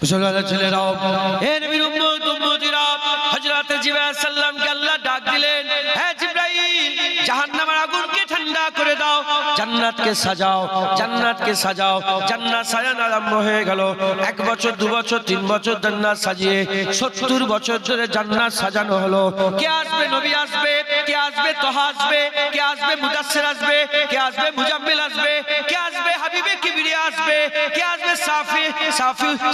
মুসলমানের ছেলেরাও, হে নবীর উম্মত উম্মতিরা, হযরত জিবরাইল সাল্লামকে আল্লাহ ডাক দিলেন, হে জিবরাইল, জাহান্নামের আগুনকে ঠান্ডা করে দাও, জান্নাতকে সাজাও, জান্নাতকে সাজাও। জান্নাত সাজানো আরম্ভ হয়ে গেল। 1 বছর 2 বছর 3 বছর জান্নাত সাজিয়ে 70 বছর ধরে জান্নাত সাজানো হলো। কে আসবে? নবী আসবে, কে আসবে? তোহা আসবে, কে আসবে? মুদাসসির আসবে, কে আসবে? মুজাম্মিল আসবে, কে আসবে? হাবিবে কিবরিয়া আসবে, কে আসবে?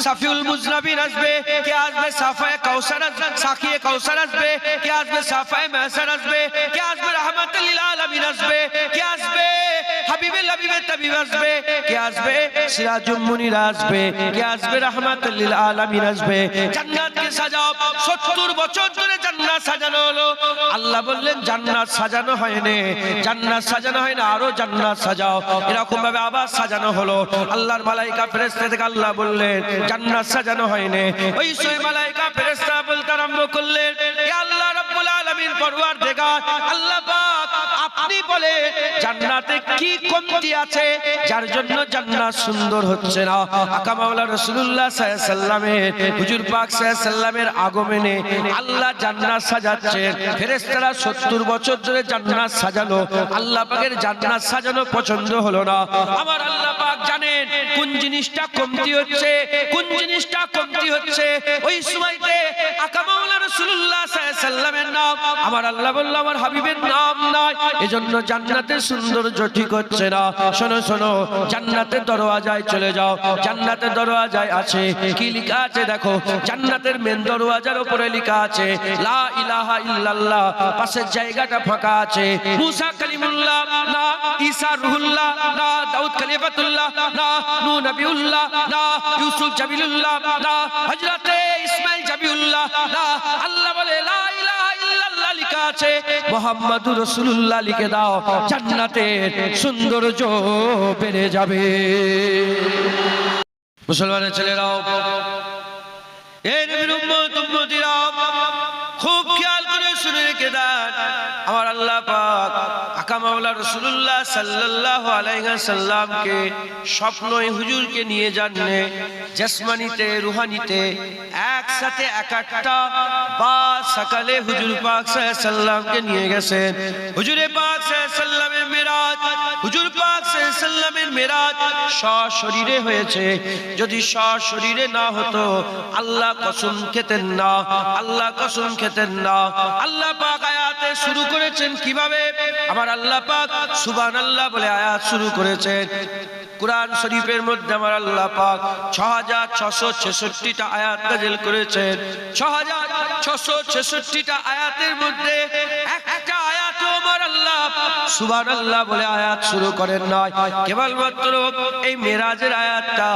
সাফিউল মুজনাবিন আসবে, কে আসবে? সাফায়ে কাউসার আসবে, সাকিয়ে কাউসার আসবে, কে আসবে? সাফায়ে মাহসার আসবে, কে আসবে? রাহমাতুল লিল আলামিন আসবে, কে আসবে? হাবিবে লাবিবে তাবিব আসবে, কে আসবে? সিরাজুল মুনির আসবে, কে আসবে? রাহমাতুল লিল আলামিন আসবে। জান্নাতকে সাজাও। 70 বছর ধরে জান্নাত সাজানো হলো। আল্লাহ বললেন জান্নাত সাজানো হয়নি, জান্নাত সাজানো হয় না, আরো জান্নাত সাজাও। এরকম ভাবে আবার সাজানো হলো। আল্লাহর মালাইকা ফেরেশতা থেকে আল্লাহ বললেন জান্নাত সাজানো হয়নি। ওই সময় মালাইকা ফেরেশতা বলতে আরম্ভ করলেন, হে আল্লাহ রাব্বুল আলামিন পরওয়ারদিগার, আল্লাহ পাক আপনি বলে জান্নাতে কি কমতি আছে যার জন্য জান্নাত সুন্দর হচ্ছে না? আকা মাওলা রাসূলুল্লাহ সাল্লাল্লাহু আলাইহি সাল্লামের হুজুর পাক সাল্লাল্লাহু আলাইহি সাল্লামের আগমনে আল্লাহ জান্নাত সাজাচ্ছেন। ফেরেশতারা 70 বছর ধরে জান্নাত সাজালো, আল্লাহ পাকের জান্নাত সাজানো পছন্দ হলো না। আমার আল্লাহ পাক জানেন কোন জিনিসটা কমতি হচ্ছে, কোন জিনিসটা কমতি হচ্ছে। ওই সময়তে আকা মাওলা রাসূলুল্লাহ সাল্লাল্লাহু আলাইহি সাল্লামের নাম আমার আল্লাহ বলল আমার হাবিবের নাম নাই, এজন্য জান্নাতের সৌন্দর্য ঠিক হচ্ছে না। শোনো শোনো, জান্নাতের দরওয়াজায় চলে যাও। জান্নাতের দরওয়াজায় আছে কি লেখা আছে দেখো। জান্নাতের মেন দরওয়াজার উপরে লেখা আছে লা ইলাহা ইল্লাল্লাহ। পাশের জায়গাটা ফাঁকা আছে। মুসা কালিমুল্লাহ না, ঈসা রুহুল্লাহ না, দাউদ খলিফাতুল্লাহ না, নূহ নবিউল্লাহ না, ইউসুফ জাবিলুল্লাহ না, হযরতে ইসমাঈল জাবিউল্লাহ না। আল্লাহ বলে লা ইলাহা ইল্লাল্লাহ লেখা আছে, মুহাম্মাদুর রাসূলুল্লাহ লিখে দাও। জান্নাতের সৌন্দর্য বেড়ে যাবে। মুসলমানের ছেলেরাও, এই নবীর উম্মত উম্মতিরা, খুব খেয়াল করে শুনে রেখে দেন। আমার আল্লাহ পাক আকা মাওলা রাসূলুল্লাহ সাল্লাল্লাহু আলাইহি ওয়াসাল্লামকে স্বপ্নই হুজুরকে নিয়ে জাননে জিসমানিতে রুহানিতে একসাথে একটা বা সকালে হুজুর পাক সাল্লাল্লাহু আলাইহি ওয়াসাল্লামকে নিয়ে গেছেন। হুজুরে পাক সাল্লাল্লাহু আলাইহি ওয়াসাল্লামের মিরাজ, হুজুর পাক সাল্লাল্লাহু আলাইহি ওয়াসাল্লামের মিরাজ সশরীরে হয়েছে। যদি সশরীরে না হতো আল্লাহ কসম খেতেন না, আল্লাহ কসম খেতেন না। আল্লাহ পাক আয়াতে শুরু করেছেন কিভাবে? আমার আল্লাহ পাক সুবহানাল্লাহ বলে আয়াত শুরু করেছেন। কুরআন শরীফের মধ্যে আমার আল্লাহ পাক 6666টা আয়াত নাযিল করেছেন। 6666টা আয়াতের মধ্যে একটা আয়াত আমার আল্লাহ সুবহানাল্লাহ বলে আয়াত শুরু করেন নাই। কেবলমাত্র এই মেরাজের আয়াতটা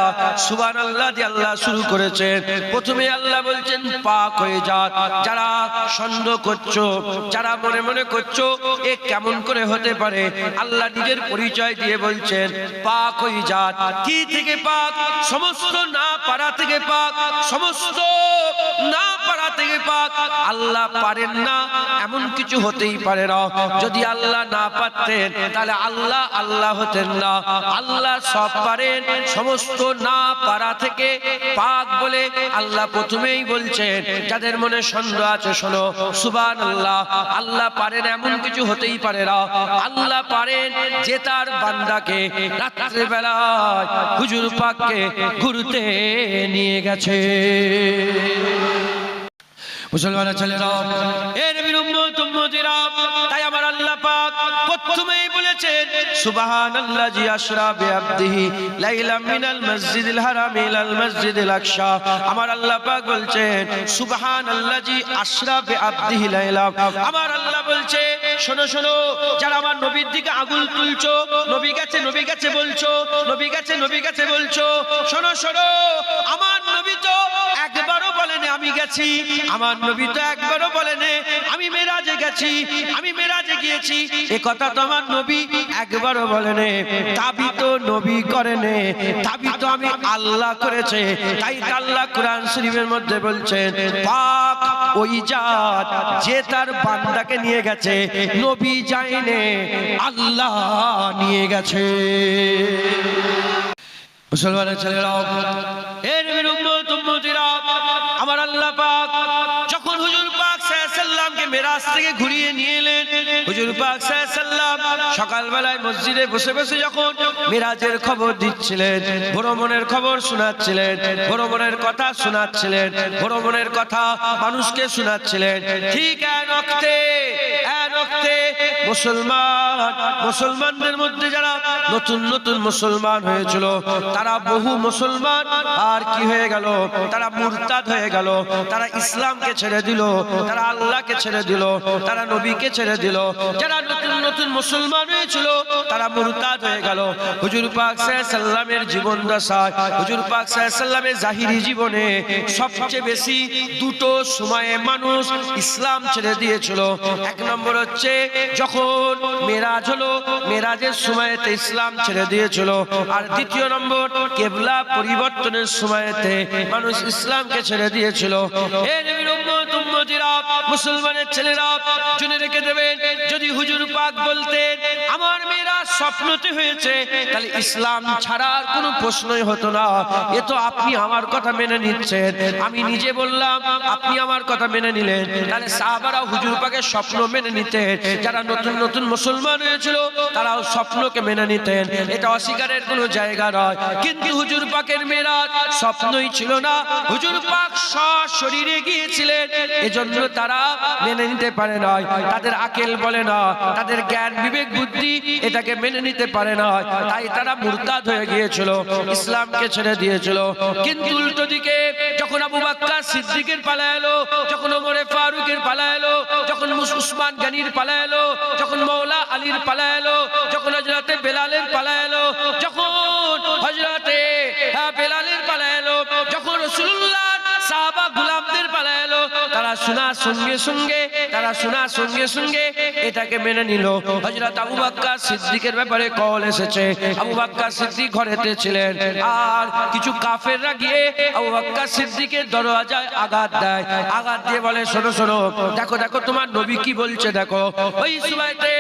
সুবহানাল্লাহ দিয়ে আল্লাহ শুরু করেছেন। প্রথমে আল্লাহ বলছেন পাক হয়ে যাত। যারা সন্দেহ করছো, যারা মনে মনে করছো এ কেমন করে হতে পারে, আল্লাহ নিজের পরিচয় দিয়ে বলছেন পাক হয়ে যাত। কি থেকে পাক? সমস্ত না পারা থেকে পাক, সমস্ত না পারা থেকে পাক। আল্লাহ পারেন না এমন কিছু হতেই পারে না। যদি আল্লাহ না পারতেন তাহলে আল্লাহ আল্লাহ হতেন না। আল্লাহ সব পারেন, সমস্ত না পারা থেকে পাক বলে আল্লাহ প্রথমেই বলছেন যাদের মনে সন্দেহ আছে শোনো সুবহানাল্লাহ। আল্লাহ পারেন এমন কিছু হতেই পারে না। আল্লাহ পারেন যে তার বান্দাকে রাত্রে বেলায় হুজুর পাককে ঘুরতে নিয়ে গেছে। মুসলমানের ছেলেরা, এ নবীর উম্মত উম্মতিরা, তাই আমার আল্লাহ পাক প্রথমেই বলেছেন সুবহানাল্লাযী আসরা বিআবদিহি লাইলাম মিনাল মসজিদিল হারাম ইলাল মসজিদিল আকসা। আমার আল্লাহ পাক বলছেন সুবহানাল্লাযী আসরা বিআবদিহি লাইলাম। আমার আল্লাহ বলছে শোনো শোনো, যারা আমার নবীর দিকে আঙুল তুলছো, নবী গেছে নবী গেছে বলছো, নবী গেছে নবী গেছে বলছো, শোনো শোনো, আমার নবী তো একবারও বলেনি আমি গেছি। আমার নবী তো একবারও বলেনি আমি মেরাজে গেছি, আমি মেরাজে গিয়েছি। এ কথা তো আমার নবী একবারও বলেনি। দাবি তো নবী করেনি, দাবি তো আমি আল্লাহ করেছে। তাই আল্লাহ কুরআন শরীফের মধ্যে বলছেন পাক ওই জাত যে তার বান্দাকে নিয়ে গেছে। নবী যায়নি, আল্লাহ নিয়ে গেছে। মুসলমানের ছেলেরাও, এর উম্মত উম্মতিরা, আমার আল্লাহ পাক যখন হুজুর পাক সাল্লাল্লাহু আলাইহি সাল্লামকে মেরাজ থেকে ঘুরিয়ে নিয়ে এলেন, হুজুর পাক সাল্লাল্লাহু আলাইহি সাল্লাম সকালবেলায় মসজিদে বসে বসে যখন মেরাজের খবর দিচ্ছিলেন, ভ্রমণের খবর শোনাচ্ছিলেন, ভ্রমণের কথা শোনাচ্ছিলেন, ভ্রমণের কথা মানুষকে শোনাচ্ছিলেন, ঠিক এক ওয়াক্তে মুসলমানদের মধ্যে যারা নতুন নতুন মুসলমান হয়েছিল, তারা বহু মুসলমান আর কি হয়ে গেল, তারা মুরতাদ হয়ে গেল, তারা ইসলামকে ছেড়ে দিল, তারা আল্লাহকে ছেড়ে দিল, তারা নবীকে ছেড়ে দিল। যারা নতুন নতুন মুসলমান হয়েছিল তারা মুরতাদ হয়ে গেল। হুজুর পাক সাল্লাল্লাহু আলাইহি সাল্লামের জীবন দশায়, হুজুর পাক সাল্লাল্লাহু আলাইহি সাল্লামের জাহিরি জীবনে সবচেয়ে বেশি দুটো সময়ে মানুষ ইসলাম ছেড়ে দিয়েছিল। এক নম্বর হচ্ছে যখন মেরাজ হলো, মেরাজের সময়তে ইসলাম ছেড়ে দিয়েছিল। আর দ্বিতীয় নম্বর কিবলা পরিবর্তনের সময়তে মানুষ ইসলামকে ছেড়ে দিয়েছিল। হে নবীর উম্মত উম্মতিরা, মুসলমানের ছেলেরা শুনে রেখে দেবেন, যদি হুজুর পাক বলতেন আমার মেরাজ স্বপ্নতে হয়েছে, তাহলে ইসলাম ছাড়ার কোনো প্রশ্নই হতো না। এ তো আপনি আমার কথা মেনে নিচ্ছেন, আমি নিজে বললাম আপনি আমার কথা মেনে নিলেন, তাহলে সাহাবারা হুজুর পাকের স্বপ্ন মেনে নিতেন। যারা নতুন নতুন মুসলমান হয়েছিল তারাও স্বপ্নকে মেনে নিতেন, এটা অস্বীকারের কোনো জায়গা নয়। কিন্তু হুজুর পাকের মেরাজ স্বপ্নই ছিল না, হুজুর পাক সশরীরে গিয়েছিলেন, এজন্য তারা মেনে নিতে পারে না, তাদের আকল বলে না, তাদের জ্ঞান বিবেক বুদ্ধি এটাকে মেনে নিতে পারে না, তাই তারা মুরতাদ হয়ে গিয়েছিল, ইসলামকে ছেড়ে দিয়েছিল। কিন্তু উল্টো দিকে যখন আবু বকর সিদ্দিকের পালা এলো, যখন ওমরে ফারুকের পালা এলো, যখন উসমান গনির পালা এলো, যখন মওলা আলীর পালা এলো, যখন হযরতে বেলালের পালা এলো, যখন হযরতে বেলালের পালা এলো, যখন রাসূলুল্লাহ সাহাবা গোলামদের পালা এলো, তারা শোনার সঙ্গে সঙ্গে এটাকে মেনে নিল। হযরত আবু বকর সিদ্দিকের ব্যাপারে কল এসেছে, আবু বকর সিদ্দিক ঘরেতে ছিলেন, আর কিছু কাফেররা গিয়ে আবু বকর সিদ্দিকের দরজায় আঘাত দেয়, আঘাত দিয়ে বলে শোনো শোনো, দেখো দেখো তোমার নবী কি বলছে দেখো। ওই সময়তে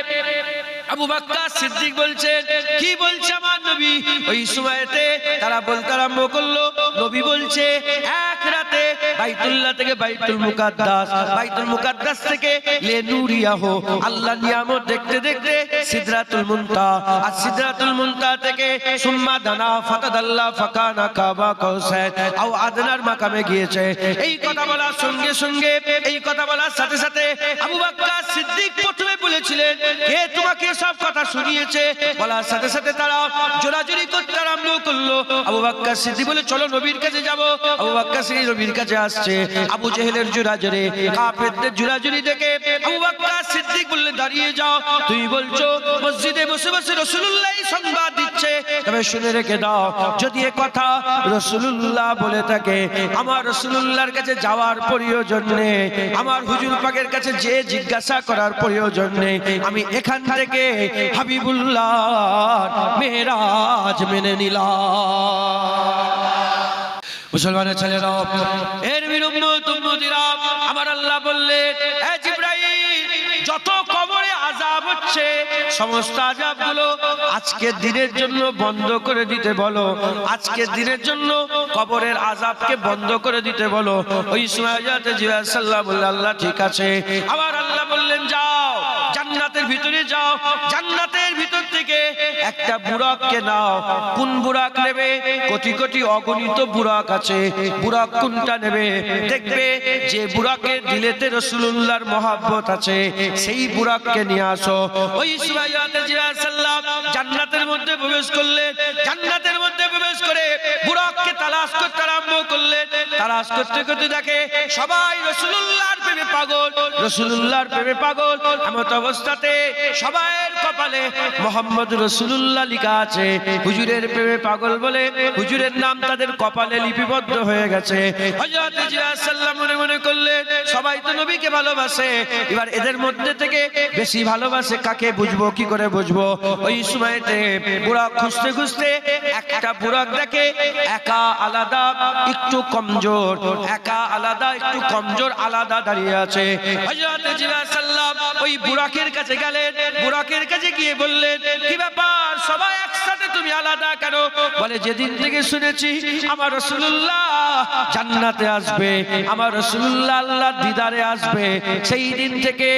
আবু বকর সিদ্দিক বলছেন, কি বলছে আমার নবী? ওই সময়তে তারা বলতে আরম্ভ করলো, নবী বলছে এক রাতে বাইতুল্লাহ থেকে বাইতুল মুকাদ্দাস থেকে লেনুরিয়া হো, আল্লাহ নিয়ামত দেখতে দেখতে সিদরাতুল মুনতাহা, আর সিদরাতুল মুনতাহা থেকে সুম্মা দানা ফাতাদাল্লাহ ফাকানা কাবা কাউসার আও আদনার মাকামে গিয়েছে। এই কথা বলার সঙ্গে সঙ্গে, এই কথা বলার সাথে সাথে আবু বকর সিদ্দিক প্রথমে বলেছিলেন, কে তোমাকে সব কথা শুনিয়েছে? বলার সাথে সাথে তারা জোরাজুরি করতে আরম্ভ করলো। আবু বকর সিদ্দিক বলে চলো নবীর কাছে যাব। আবু বকর সিদ্দিক নবীর কাছে আসছে, আবু জেহেলের জোরাজুরি, কাফেরদের জোরাজুরি দেখে আবু বকর সিদ্দিক বললেন দাঁড়িয়ে যাও, তুমি বলছো মসজিদে বসে বসে রাসূলুল্লাহ সংবাদ দিচ্ছে, তবে শুনে রেখে দাও, যদি এ কথা রাসূলুল্লাহ বলে থাকে, আমার রাসূলুল্লাহর কাছে যাওয়ার প্রয়োজন নেই, আমার হুজুর পাকের কাছে যে জিজ্ঞাসা করার প্রয়োজন নেই, আমি এখান থেকে হাবিবুল্লাহ মেরাজ মেনে নিলাম। মুসলমানের ছেলেরা, এর উম্মতিরা, আমার আল্লাহ বললেন, হে জিবরাইল, যত কবরে আযাব হচ্ছে সমস্ত আযাবগুলো আজকের দিনের জন্য বন্ধ করে দিতে বলো, আজকের দিনের জন্য কবরের আযাবকে বন্ধ করে দিতে বলো। ওই সময় হযরত জিবরাইল সাল্লাল্লাহু আলাইহি ওয়াসাল্লাম বললেন আল্লাহ ঠিক আছে। আমার আল্লাহ বললেন যাও জান্নাতের ভিতরে যাও, জান্নাতের ভিতর থেকে একটা বুরাককে নাও। কোন বুরাক নেবে? কোটি কোটি অগণিত বুরাক আছে, বুরাক কোনটা নেবে? দেখবে যে বুরাকের দিলেতে রাসূলুল্লাহর মহব্বত আছে, সেই বুরাককে নিয়ে আসো। ওই সময় জান্নাতের মধ্যে প্রবেশ করলেন, জান্নাতের মধ্যে প্রবেশ করে বুরাককে তালাশ করতে আরম্ভ করলেন। তালাশ করতে করতে দেখে সবাই রাসূলুল্লাহর প্রেমে পাগল, রাসূলুল্লাহর প্রেমে পাগল। এমত অবস্থাতে সবার কপালে মুহাম্মদ রাসূলুল্লাহ লেখা আছে, হুজুরের প্রেমে পাগল বলে হুজুরের নাম তাদের কপালে লিপিবদ্ধ হয়ে গেছে। হযরত জিবরাইল সাল্লাল্লাহু মনে মনে করলেন সবাই তো নবীকে ভালোবাসে, এবার এদের মধ্যে থেকে বেশি ভালোবাসে কাকে বুঝবো, কি করে বুঝবো? ওই সময়তে বুরাক খুঁজতে খুঁজতে একটা বুরাক দেখে, একা আলাদা একটু কমজোর কমজোর, একা আলাদা, একটু কমজোর আলাদা দাঁড়িয়ে আছে। হযরত জিবরাইল সাল্লাম ওই বুরাকের কাছে গেলেন, বুরাকের কাছে গিয়ে বললেন, কি ব্যাপার সবাই একসাথে, তুমি আলাদা কেন? বলে, যেদিন থেকে শুনেছি আমার রাসূলুল্লাহ জান্নাতে আসবে, আমার রাসূলুল্লাহ আল্লাহর দিদারে আসবে, সেই দিন থেকে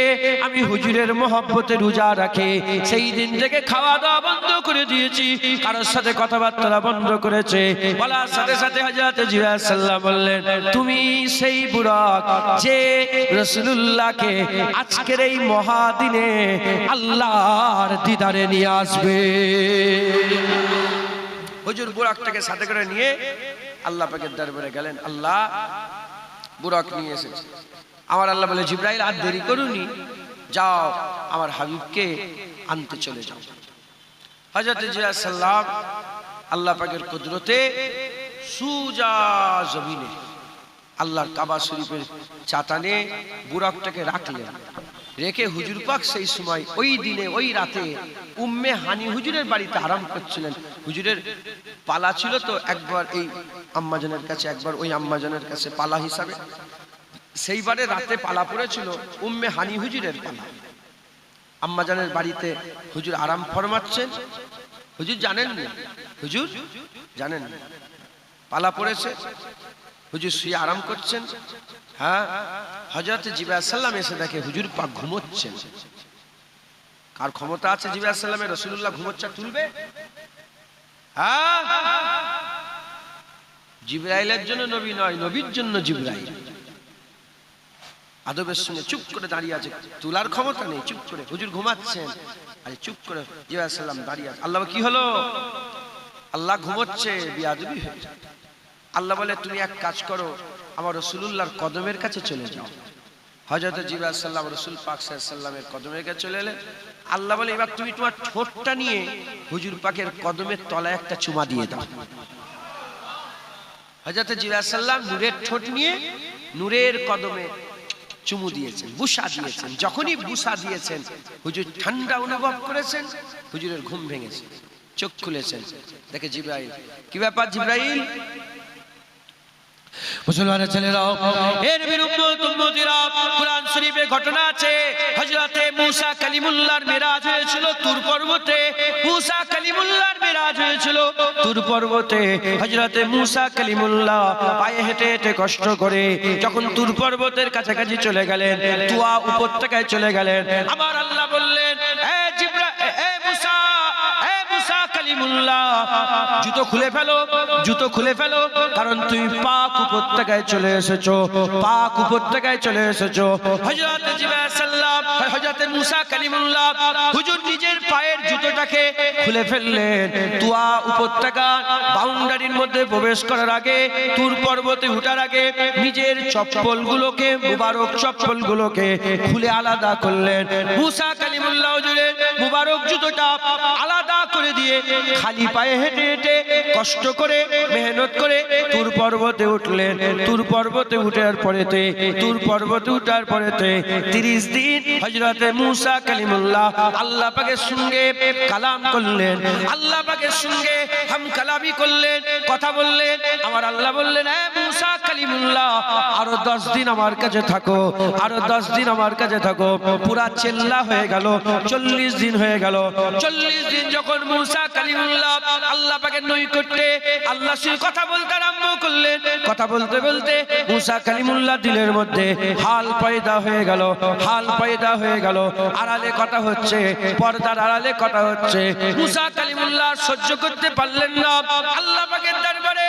আমি হুজুরের মহব্বতে রোজা রাখি, সেই দিন থেকে খাওয়া দাওয়া বন্ধ করে দিয়েছি, কারোর সাথে কথাবার্তা বন্ধ করেছে। বলার সাথে সাথে হযরত জিবরাইল সাল্লাল্লাহু বললেন, তুমি সেই বুরাক যে রাসূলুল্লাহকে আজকের এই মহাদিনে আল্লাহর দিদারে নিয়ে আসবে। হুজুর বুরাকটাকে সাথে করে নিয়ে আল্লাহ পাকের দরবারে গেলেন। আল্লাহ বুরাক নিয়ে এসেছে। আমার আল্লাহ বলে, জিবরাইল আর দেরি করুনি, যাও আমার হাবিবকে আনতে চলে যাও। হযরত জিবরাইল সাল্লাম আল্লাহ পাকের কুদরতে সুজা জমিনে আল্লাহর কাবা শরীফের চাতানে বুরাকটাকে রাখলেন। রেখে হুজুর পাক সেই সময় ওই দিনে ওই রাতে উম্মে হানি হুজুরের বাড়িতে আরাম করছিলেন। হুজুরের পালা ছিল তো, একবার এই আম্মাজানের কাছে, একবার ওই আম্মাজানের কাছে পালা হিসাবে। সেইবারে রাতে পালা পড়েছিল উম্মে হানি হুজুরের পালা। আম্মাজানের বাড়িতে হুজুর আরাম ফরমাচ্ছেন। হুজুর জানেন না, হুজুর জানেন না, পালা পড়েছে, হুজুর শুয়ে আরাম করছেন। হ্যাঁ, হযরত জিবরাইল সাল্লাম এসে দেখে হুজুর পাক ঘুমোচ্ছেন। কার ক্ষমতা আছে জিবরাইল সাল্লামের রাসূলুল্লাহ ঘুমোচ্ছে তুলবে? হ্যাঁ, জিবরাইলের জন্য নবী নয়, নবীর জন্য জিবরাইল। আদবের সঙ্গে চুপ করে দাঁড়িয়ে আছে, তোলার ক্ষমতা নেই, চুপ করে হুজুর ঘুমাচ্ছেন। আরে চুপ করে জিবরাইল সাল্লাম দাঁড়িয়ে আছে। আল্লাহ, কি হলো? আল্লাহ ঘুমোচ্ছে, বিয়াদবি হয়ে যায়। আল্লাহ বলে, তুমি এক কাজ করো, আমার রাসূলুল্লাহর কদমের কাছে চলে যাও। হযরত জিবরাইল সাল্লাম রাসূল পাক সাল্লাল্লাহু আলাইহি ওয়াসাল্লামের কদমের কাছে চলে এলেন। আল্লাহ বলে, এবার তুমি তোমার ঠোঁটটা নিয়ে হুজুর পাকের কদমের তলায় একটা চুমা দিয়ে দাও। হযরত জিবরাইল সাল্লাম নূরের ঠোঁট নিয়ে নূরের কদমে চুমু দিয়েছেন, বুসা দিয়েছেন। যখনই বুসা দিয়েছেন হুজুর ঠান্ডা অনুভব করেছেন, হুজুরের ঘুম ভেঙেছে, চোখ খুলেছেন, দেখে জিবরাইল। কি ব্যাপার জিবরাইল? মুসলমানের ছেলেরাও, এর বিরুদ্ধ উম্মতিরা, কুরআন শরীফে ঘটনা আছে, হযরতে মুসা কালিমুল্লাহর মেরাজ হয়েছিল তুর পর্বতে। মুসা কালিমুল্লাহর মেরাজ হয়েছিল তুর পর্বতে। হযরতে মুসা কালিমুল্লাহ পায়ে হেঁটে হেঁটে কষ্ট করে যখন তুর পর্বতের কাছাকাছি চলে গেলেন, তুয়া উপত্যকায় চলে গেলেন, আমার আল্লাহ বললেন, এ জিবরাইল, এ মুসা, এ মুসা কালিমুল্লাহ, জুতো খুলে ফেলো, জুতো খুলে ফেলো, কারণ তুমি পাক উপত্যকায় চলে এসেছো, পাক উপত্যকায় চলে এসেছো। হযরত জিবরাইল সাল্লাম, হযরত মুসা কালিমুল্লাহ হুজুর নিজের পায়ের জুতোটাকে খুলে ফেললেন। তুয়া উপত্যকা বাউন্ডারির মধ্যে প্রবেশ করার আগে, তুর পর্বতে ওঠার আগে নিজের চপ্পলগুলোকে, মুবারক চপ্পলগুলোকে খুলে আলাদা করলেন। মুসা কালিমুল্লাহ হুজুরের মুবারক জুতোটা আলাদা করে দিয়ে খালি পায়ে হেঁটে হেঁটে কষ্ট করে মেহনত করে তুর পর্বতে উঠলেন। তুর পর্বতে উঠার পরেতে, তুর পর্বতে উঠার পরেতে 30 দিন হযরতে মুসা কালিমুল্লাহ আল্লাহ পাকের সঙ্গে কালাম করলেন, আল্লাহ পাকের সঙ্গে হাম কালামি করলেন, কথা বললেন। আমার আল্লাহ বললেন, এ মুসা কালিমুল্লাহ, আরো 10 দিন আমার কাছে থাকো, আরো 10 দিন আমার কাছে থাকো। পুরা চেল্লা হয়ে গেল, 40 দিন হয়ে গেল। 40 দিন যখন মুসা কালিমুল্লাহ আল্লাহ পাকের নৈকট্যে আল্লাহর সঙ্গে কথা বলতে আরম্ভ করলেন, কথা বলতে বলতে মুসা কালিমুল্লাহ দিলের মধ্যে হাল পয়দা হয়ে গেল, হাল পয়দা হয়ে গেল। আড়ালে কথা হচ্ছে, পর্দার আড়ালে কথা হচ্ছে। মুসা কালিমুল্লাহ সহ্য করতে পারলেন না, আল্লাহ পাকের দরবারে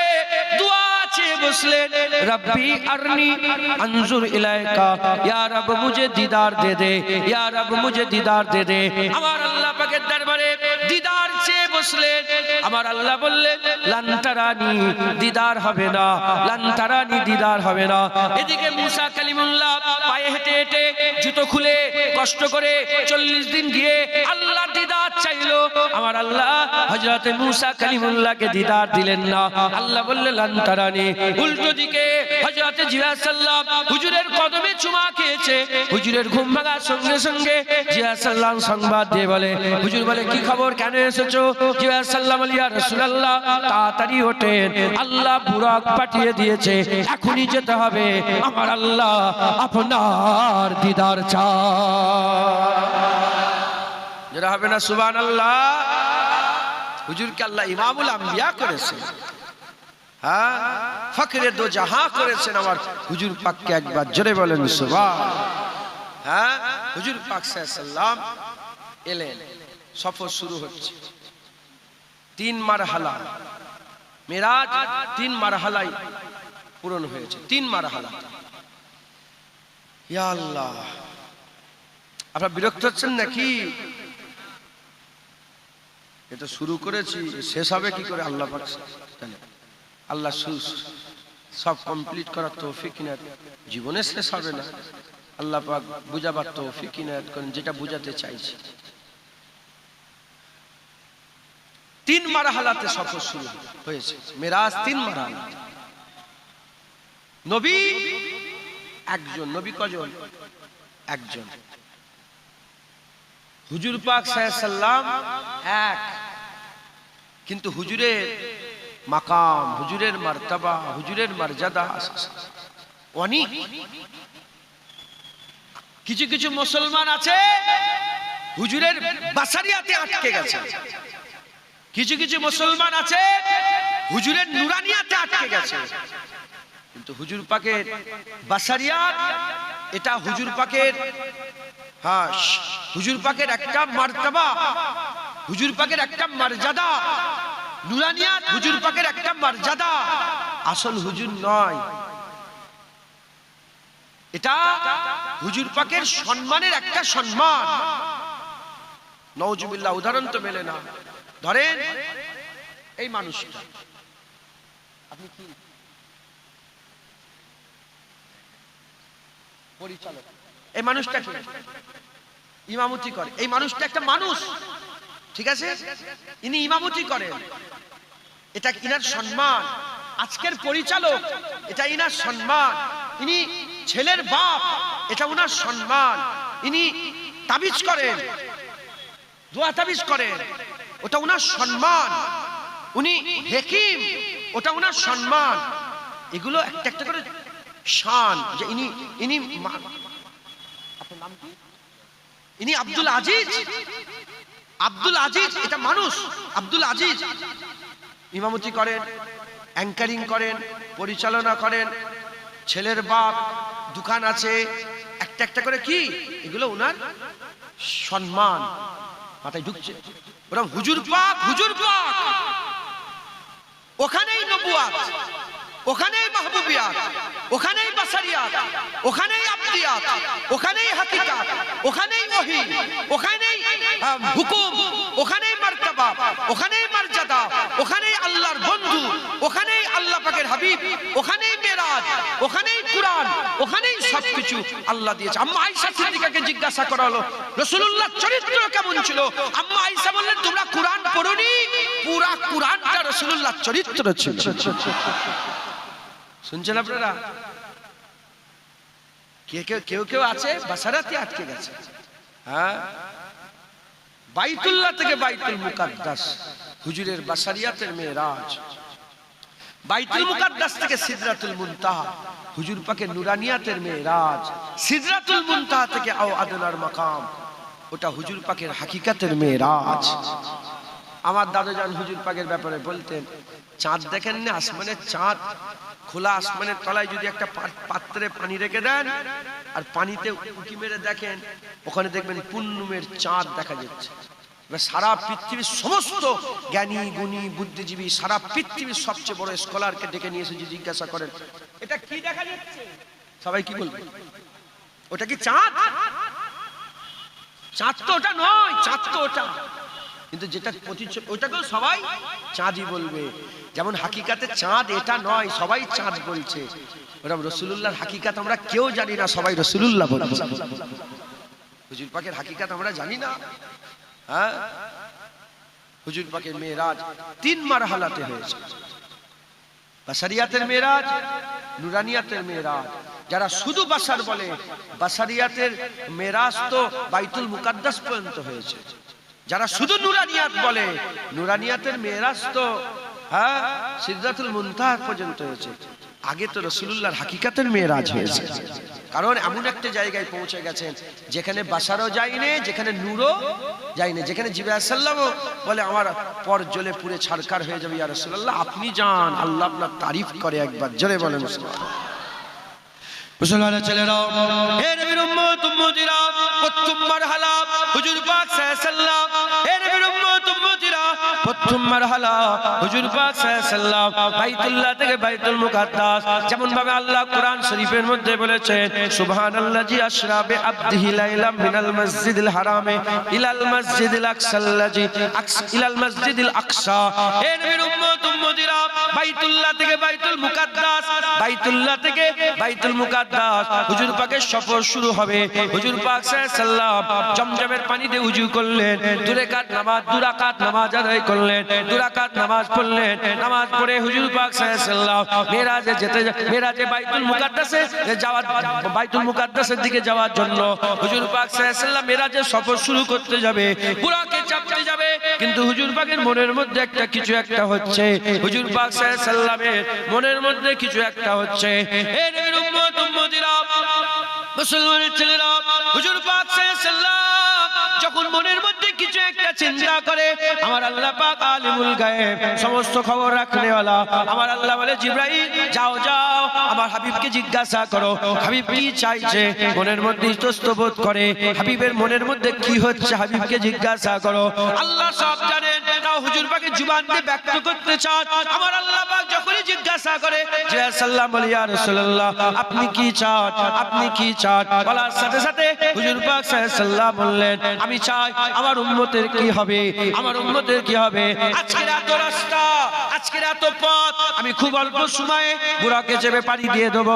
দোয়া চেয়ে বসলেন, রব্বি আরনি আনজুর ইলাইকা, ইয়া রব মুঝে দিদার দে দে, ইয়া রব মুঝে দিদার দে দে। আমার আল্লাহ পাকের দরবারে দিদার চেয়ে বসলেন। আমার আল্লাহ বললেন, লান তারানি, দিদার হবে না, লান তারানি, দিদার হবে না। এদিকে মুসা কালিমুল্লাহ পায়ে হেঁটে হেঁটে জুতো খুলে কষ্ট করে 40 দিন গিয়ে আল্লাহর দিদার চাইলো। আমার আল্লাহ হযরতে মুসা কালিমুল্লাহকে দিদার দিলেন না। আল্লাহ বললেন, লান তারানি। উল্টো দিকে হযরত হযরতে জিবরাইল সাল্লাম হুজুরের কদমে চুমা খেয়েছে। হুজুরের ঘুম ভাঙার সঙ্গে সঙ্গে জিবরাইল সাল্লাম সংবাদ দিয়ে বলে, হুজুর বলে কি খবর, কেন এসেছো? জিবরাইল সাল্লাম বলে, ইয়া রাসূলুল্লাহ তাড়াতাড়ি ওঠেন, আল্লাহ বুরাক পাঠিয়ে দিয়েছে, এখনই যেতে হবে, আমার আল্লাহ আপনার দিদার চায়। যারা হবে না সুবহানাল্লাহ। হুজুরকে আল্লাহ ইমামুল আম্বিয়া করেছে, হ্যাঁ, ফখরে দো জাহাঁ করেছেন আমার হুজুর পাককে। একবার জোরে বলেন সুবহান। হ্যাঁ, হুজুর পাক সাল্লাল্লাহু আলাইহি সাল্লাম এলেন, সফর শুরু হচ্ছে। 3 মারহালা মেরাজ, 3 মারহালাই পূরণ হয়েছে, 3 মারহালা। ইয়া আল্লাহ, আপনারা বিরক্ত হচ্ছেন নাকি? এটা শুরু করেছি, শেষ হবে কি করে আল্লাহ পাক জানেন। আল্লাহ সব কমপ্লিট করার তৌফিক ইনায়াত, জীবনে শেষ হবে না, আল্লাহ পাক বুঝাবার তৌফিক ইনায়াত করেন যেটা বুঝাতে চাইছি। 3 মারহালাতে সফর শুরু হয়েছে, মেরাজ 3 মারহালা। নবী একজন, নবী কজন? একজন। হুজুর পাক সাল্লাল্লাহু আলাইহি সাল্লাম এক, কিন্তু হুজুরের মাকাম, হুজুরের মারতাবা, হুজুরের মর্যাদা অনেক। কিছু কিছু মুসলমান আছে হুজুরের বাসারিয়াতে আটকে গেছে, কিছু কিছু মুসলমান আছে হুজুরের নুরানিয়াতে আটকে গেছে। কিন্তু হুজুর পাকের বাসারিয়াত, এটা হুজুর পাকের, হ্যাঁ, হুজুর পাকের একটা মারতাবা, হুজুর পাকের একটা মর্যাদা। নুরানিয়াত হুজুর পাকের একটা মর্যাদা, আসল হুজুর নয়। এটা হুজুর পাকের সম্মানের একটা সম্মান। নাউজুবিল্লাহ, উদাহরণ তো মেলে না। ধরেন এই মানুষটা, আপনি কি পরিচালক, এই মানুষটা কি ইমামতি করে, এই মানুষটা একটা মানুষ, ঠিক আছে, ইনি ইমামতি করেন, এটা ইনার সম্মান। আজকের পরিচালক, এটা ইনার সম্মান। ইনি ছেলের বাপ, এটা উনার সম্মান। ইনি তাবিজ করেন, দোয়া তাবিজ করেন, ওটা উনার সম্মান। উনি হাকিম, ওটা উনার সম্মান। এগুলো একটা একটা করে শান, যে ইনি ইনি আপনার নাম কি? ইনি আব্দুল আজিজ, আব্দুল আজিজ, এটা মানুষ। আব্দুল আজিজ ইমামতি করেন, অ্যাঙ্কারিং করেন, পরিচালনা করেন, ছেলের বাপ, দোকান আছে, একটা একটা করে কি, এগুলো ওনার সম্মান। মাথায় ঢুকছে? ওরা হুজুর পাক, হুজুর পাক, ওখানেই নবুয়াত, ওখানেই মাহবুবিয়াত, ওখানেই বাসারিয়াত, ওখানেই আবদিয়াত, ওখানেই হাকিকাত, ওখানেই ওহী, ওখানেই হুকুম, ওখানেই মারতাবা, ওখানেই মর্যাদা, ওখানেই আল্লাহর বন্ধু, ওখানেই আল্লাহ পাকের হাবিব, ওখানেই মেরাজ, ওখানেই কুরআন, ওখানেই সবকিছু আল্লাহ দিয়েছে। আম্মা আয়েশা সিদ্দিকাকে জিজ্ঞাসা করা হলো, রাসূলুল্লাহ চরিত্র কেমন ছিল? আম্মা আয়েশা বললেন, তোমরা কুরআন পড়োনি? পুরা কুরআনটা রাসূলুল্লাহর চরিত্র ছিল। শুনছেন আপনারা? কেউ কেউ আছে বাসারাতে আটকে গেছে। হ্যাঁ, বাইতুল্লাহ থেকে বাইতুল মুকাদ্দাস, হুজুরের বাসারিয়াতের মেরাজ। বাইতুল মুকাদ্দাস থেকে সিদরাতুল মুনতাহা, হুজুর পাকের নুরানিয়াতের মেরাজ। সিদরাতুল মুনতাহা থেকে আও আদনার মাকাম, ওটা হুজুর পাকের হাকিকাতের মেরাজ। আমার দাদাজান হুজুর পাকের ব্যাপারে বলতেন, চাঁদ দেখেন না, আসমানের চাঁদ, খোলা আসমানের তলায় যদি একটা পাত্রে পানি রেখে দেন আর পানিতে উঁকি মেরে দেখেন, ওখানে দেখবেন পূর্ণিমের চাঁদ দেখা যাচ্ছে। সারা পৃথিবীর সমস্ত জ্ঞানী গুণী বুদ্ধিজীবী, সারা পৃথিবীর সবচেয়ে বড় স্কলারকে ডেকে নিয়ে এসে জিজ্ঞাসা করেন, এটা কি দেখা যাচ্ছে? সবাই কি বলবে? ওটা কি চাঁদ? চাঁদ তো ওটা নয়, চাঁদ তো ওটা। কিন্তু যেটা প্রতিচ্ছবি, ওটাকেও সবাই চাঁদই বলবে। যেমন হাকিকাতে চাঁদ এটা নয়, সবাই চাঁদ বলছে। ওরকম রাসূলুল্লাহর হাকিকাত আমরা কেউ জানি না, সবাই রাসূলুল্লাহ বলছে। হুজুর পাকের হাকিকাত আমরা জানি না। হ্যাঁ, হুজুর পাকের মেরাজ 3 মারহালাতে হয়েছে। বাসারিয়াতের মেরাজ, নুরানিয়াতের মেরাজ। যারা শুধু বাশার বলে, বাশারিয়াতের মেরাজ তো বাইতুল মুকাদ্দাস পর্যন্ত হয়েছে। যারা শুধু নুরানিয়াত বলে, নুরানিয়াতের মেরাজ তো সিদরাতুল মুনতাহা পর্যন্ত হয়েছে। আগে তো রাসূলুল্লাহর হাকিকাতের মেরাজ হয়েছে। কারণ এমন একটা জায়গায় পৌঁছে গেছেন যেখানে বাশারও যায়নি, যেখানে নূরও যায়নি, যেখানে জিবরাইল আলাইহিস সালামও বলে আমার পর জ্বলে পুড়ে ছারখার হয়ে যাবে ইয়া রাসূলুল্লাহ, আপনি যান, আল্লাহ আপনার তারিফ করে একবার জোরে বলেন সুবহানাল্লাহ। মুসলমানের ছেলেরা, হে নবীর উম্মত উম্মতিরা, প্রথম মারহালা হুজুর পাক সাল্লাল্লাহু আলাইহি সাল্লাম, হে নবীর উম্মত উম্মতিরা, প্রথম মারহালা হুজুর পাক সাল্লাল্লাহু আলাইহি সাল্লাম বাইতুল্লাহ থেকে বাইতুল মুকাদ্দাস, যেমন ভাবে আল্লাহ কোরআন শরীফের মধ্যে বলেছেন সুবহানাল্লাযী আশরা বিআবদিহি লাইলাম মিনাল মসজিদিল হারামে ইলাল মসজিদিল আকসাল্লাযী ইলাল মসজিদিল আকসা। হে নবীর উম্মত উম্মতিরা, বাইতুল্লাহ থেকে বাইতুল মুকাদ্দাস, বাইতুল্লাহ থেকে বাইতুল মুকাদ্দাস হুজুর পাকের সফর শুরু হবে। হুজুর পাক সাল্লাল্লাহু আলাইহি সাল্লাম জমজমের পানিতে ওযু করলেন, দুই রাকাত নামাজ আদায় করলেন, দুই রাকাত নামাজ পড়লেন। নামাজ পড়ে হুজুর পাক সাল্লাল্লাহু আলাইহি সাল্লাম মেরাজে বাইতুল মুকাদ্দাসে যাওয়ার, বাইতুল মুকাদ্দাসের দিকে যাওয়ার জন্য হুজুর পাক সাল্লাল্লাহু আলাইহি সাল্লাম মেরাজের সফর শুরু করতে যাবে, বুরাকে চাপতে যাবে। কিন্তু হুজুর পাকের মনের মধ্যে কিছু একটা হচ্ছে, হুজুর পাক সাল্লাল্লাহু আলাইহি সাল্লামের মনের মধ্যে কিছু একটা হচ্ছে। হে নবীর উম্মত উম্মতিরা, মুসলমানের ছেলেরা, হুজুর পাক সাল্লাল্লাহু আলাইহি সাল্লাম যখন মনের মধ্যে কিছু একটা চিন্তা করে, আমার আল্লাহ পাক আলিমুল গায়েব, সমস্ত খবর রাখনেওয়ালা, আমার আল্লাহ বলে জিবরাইল যাও যাও আমার হাবিবকে জিজ্ঞাসা করো হাবিব কি চাইছে। মনের মধ্যে ইতস্ত বোধ করে, হাবিবের মনের মধ্যে কি হচ্ছে হাবিবকে জিজ্ঞাসা করো। আল্লাহ সব জানেন, তাও হুজুর পাকের জবান দিয়ে ব্যক্ত করতে চান। আমার আল্লাহ পাক যখনই জিজ্ঞাসা করে জিবরাইল সাল্লাম বলে ইয়া রাসূলুল্লাহ আপনি কি চান, আপনি কি চান। বলার সাথে সাথে হুজুর পাক সাল্লাল্লাহু আলাইহি সাল্লাম বললেন আমি চাই আমার উম্মতের কি হবে, আমার উম্মতের কি হবে। আজকের এত রাস্তা, আজকের এত পথ আমি খুব অল্প সময়ে বুরাকে চেপে পাড়ি দিয়ে দেব,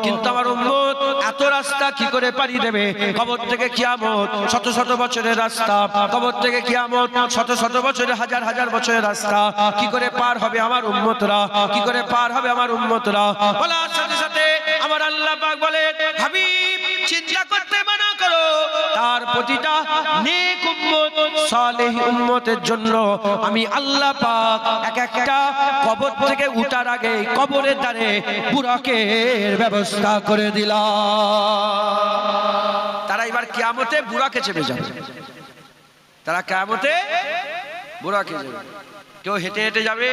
কিন্তু আমার উম্মত এত রাস্তা কি করে পাড়ি দেবে। কবর থেকে কিয়ামত শত শত বছরের রাস্তা, কবর থেকে কিয়ামত শত শত বছরের হাজার হাজার বছরের রাস্তা কি করে পার হবে আমার উম্মতরা, কি করে পার হবে আমার উম্মতরা। বলার সাথে সাথে আমার আল্লাহ পাক বলে হাবিব চিন্তা করতে মানা করো, তার প্রতিটা নেক উম্মত সালেহ উম্মতের জন্য আমি আল্লাহ পাক এক একটা কবর থেকে উঠার আগে কবরের দ্বারে বুরাকের ব্যবস্থা করে দিলাম। তারা এবার কিয়ামতে বুরাকে চেপে যাবে, তারা কিয়ামতে বুরাকে যাবে। কেউ হেঁটে হেঁটে যাবে,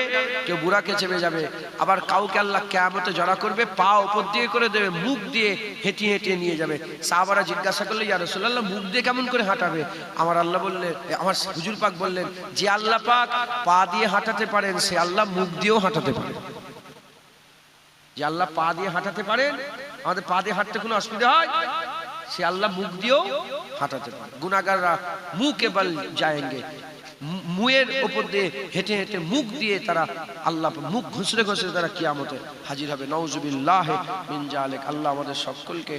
কেউ বুরাকে চেপে যাবে। আবার কাউকে আল্লাহ কিয়ামতে জড়া করবে, পা উপর দিয়ে করে দেবে, মুখ দিয়ে হেঁটিয়ে হেঁটিয়ে নিয়ে যাবে। সাহাবারা জিজ্ঞাসা করলে ইয়া রাসূলুল্লাহ মুখ দিয়ে কেমন করে হাঁটাবে। আমার আল্লাহ বললেন, আমার হুজুর পাক বললেন যে আল্লাহ পাক পা দিয়ে হাঁটাতে পারেন সে আল্লাহ মুখ দিয়েও হাঁটাতে পারেন। যে আল্লাহ পা দিয়ে হাঁটাতে পারেন, আমাদের পা দিয়ে হাঁটতে কোনো অসুবিধা হয়, সে আল্লাহ মুখ দিয়েও হাঁটাতে পারে। গুনাহগাররা মুখে বল যায়েঙ্গে, মুয়ের উপর দিয়ে হেঁটে হেঁটে মুখ দিয়ে তারা আল্লাহ মুখ ঘুষরে ঘুষরে তারা কিয়ামতে হাজির হবে। নাউজুবিল্লাহ মিন জালিক। আল্লাহ আমাদের সকলকে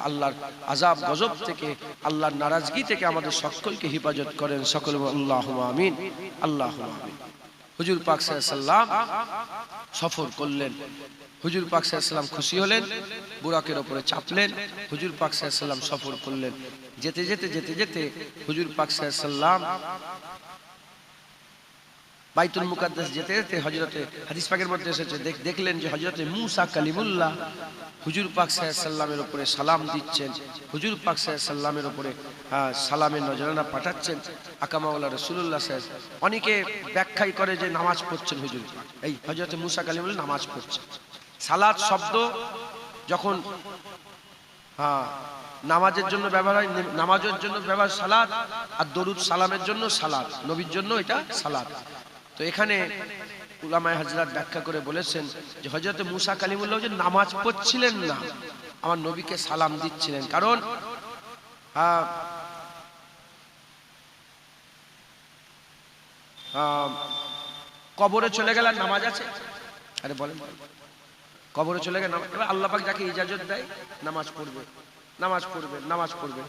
আল্লাহর আযাব গজব থেকে, আল্লাহর নারাজগি থেকে আমাদের সকলকে হেফাজত করেন। সকল আল্লাহুম্মা আমিন, আল্লাহুম্মা আমিন। হুজুর পাক সাল্লাল্লাহু আলাইহি সাল্লাম সফর করলেন, হুজুর পাক সাল্লাল্লাহু আলাইহি সাল্লাম খুশি হলেন, বুরাকের উপরে চাপলেন, হুজুর পাক সাল্লাল্লাহু আলাইহি সাল্লাম সফর করলেন। যেতে যেতে যেতে যেতে হুজুর পাক সাল্লাল্লাহু আলাইহি সাল্লাম বাইতুল মুকাদ্দাস যেতে যেতে হযরতে হাদিস পাকের মধ্যে এসেছে দেখলেন যে হযরতে মুসা কালিমুল্লাহ হুজুর পাক সাল্লাল্লাহু আলাইহি সাল্লামের উপরে সালাম দিচ্ছেন, হুজুর পাক সাল্লাল্লাহু আলাইহি সাল্লামের উপরে সালামের নজরানা পাঠাচ্ছেন। আকামাউলা রাসূলুল্লাহ সাল্লাল্লাহু আলাইহি ওয়াসাল্লাম অনেকে ব্যাখ্যাই করে যে নামাজ পড়ছেন হুজুর পাক, এই হযরতে মুসা কালিমুল্লাহ নামাজ পড়ছেন। সালাত শব্দ যখন নামাজের জন্য ব্যবহার হয়, নামাজের জন্য ব্যবহার সালাত, আর দরুদ সালামের জন্য সালাত, নবীর জন্য এটা সালাত। তো এখানে উলামায়ে হাজরাত ব্যাখ্যা করে বলেছেন যে হযরত মুসা কালিমুল্লাহ যে নামাজ পড়ছিলেন না, আমার নবীকে সালাম দিচ্ছিলেন। কারণ কবরে চলে গেলে নামাজ আছে? আরে বলেন, কবরে চলে গেলে এবার আল্লাহ পাক যাকে ইজাজত দেয় নামাজ পড়বে, নামাজ পড়বে, নামাজ পড়বে।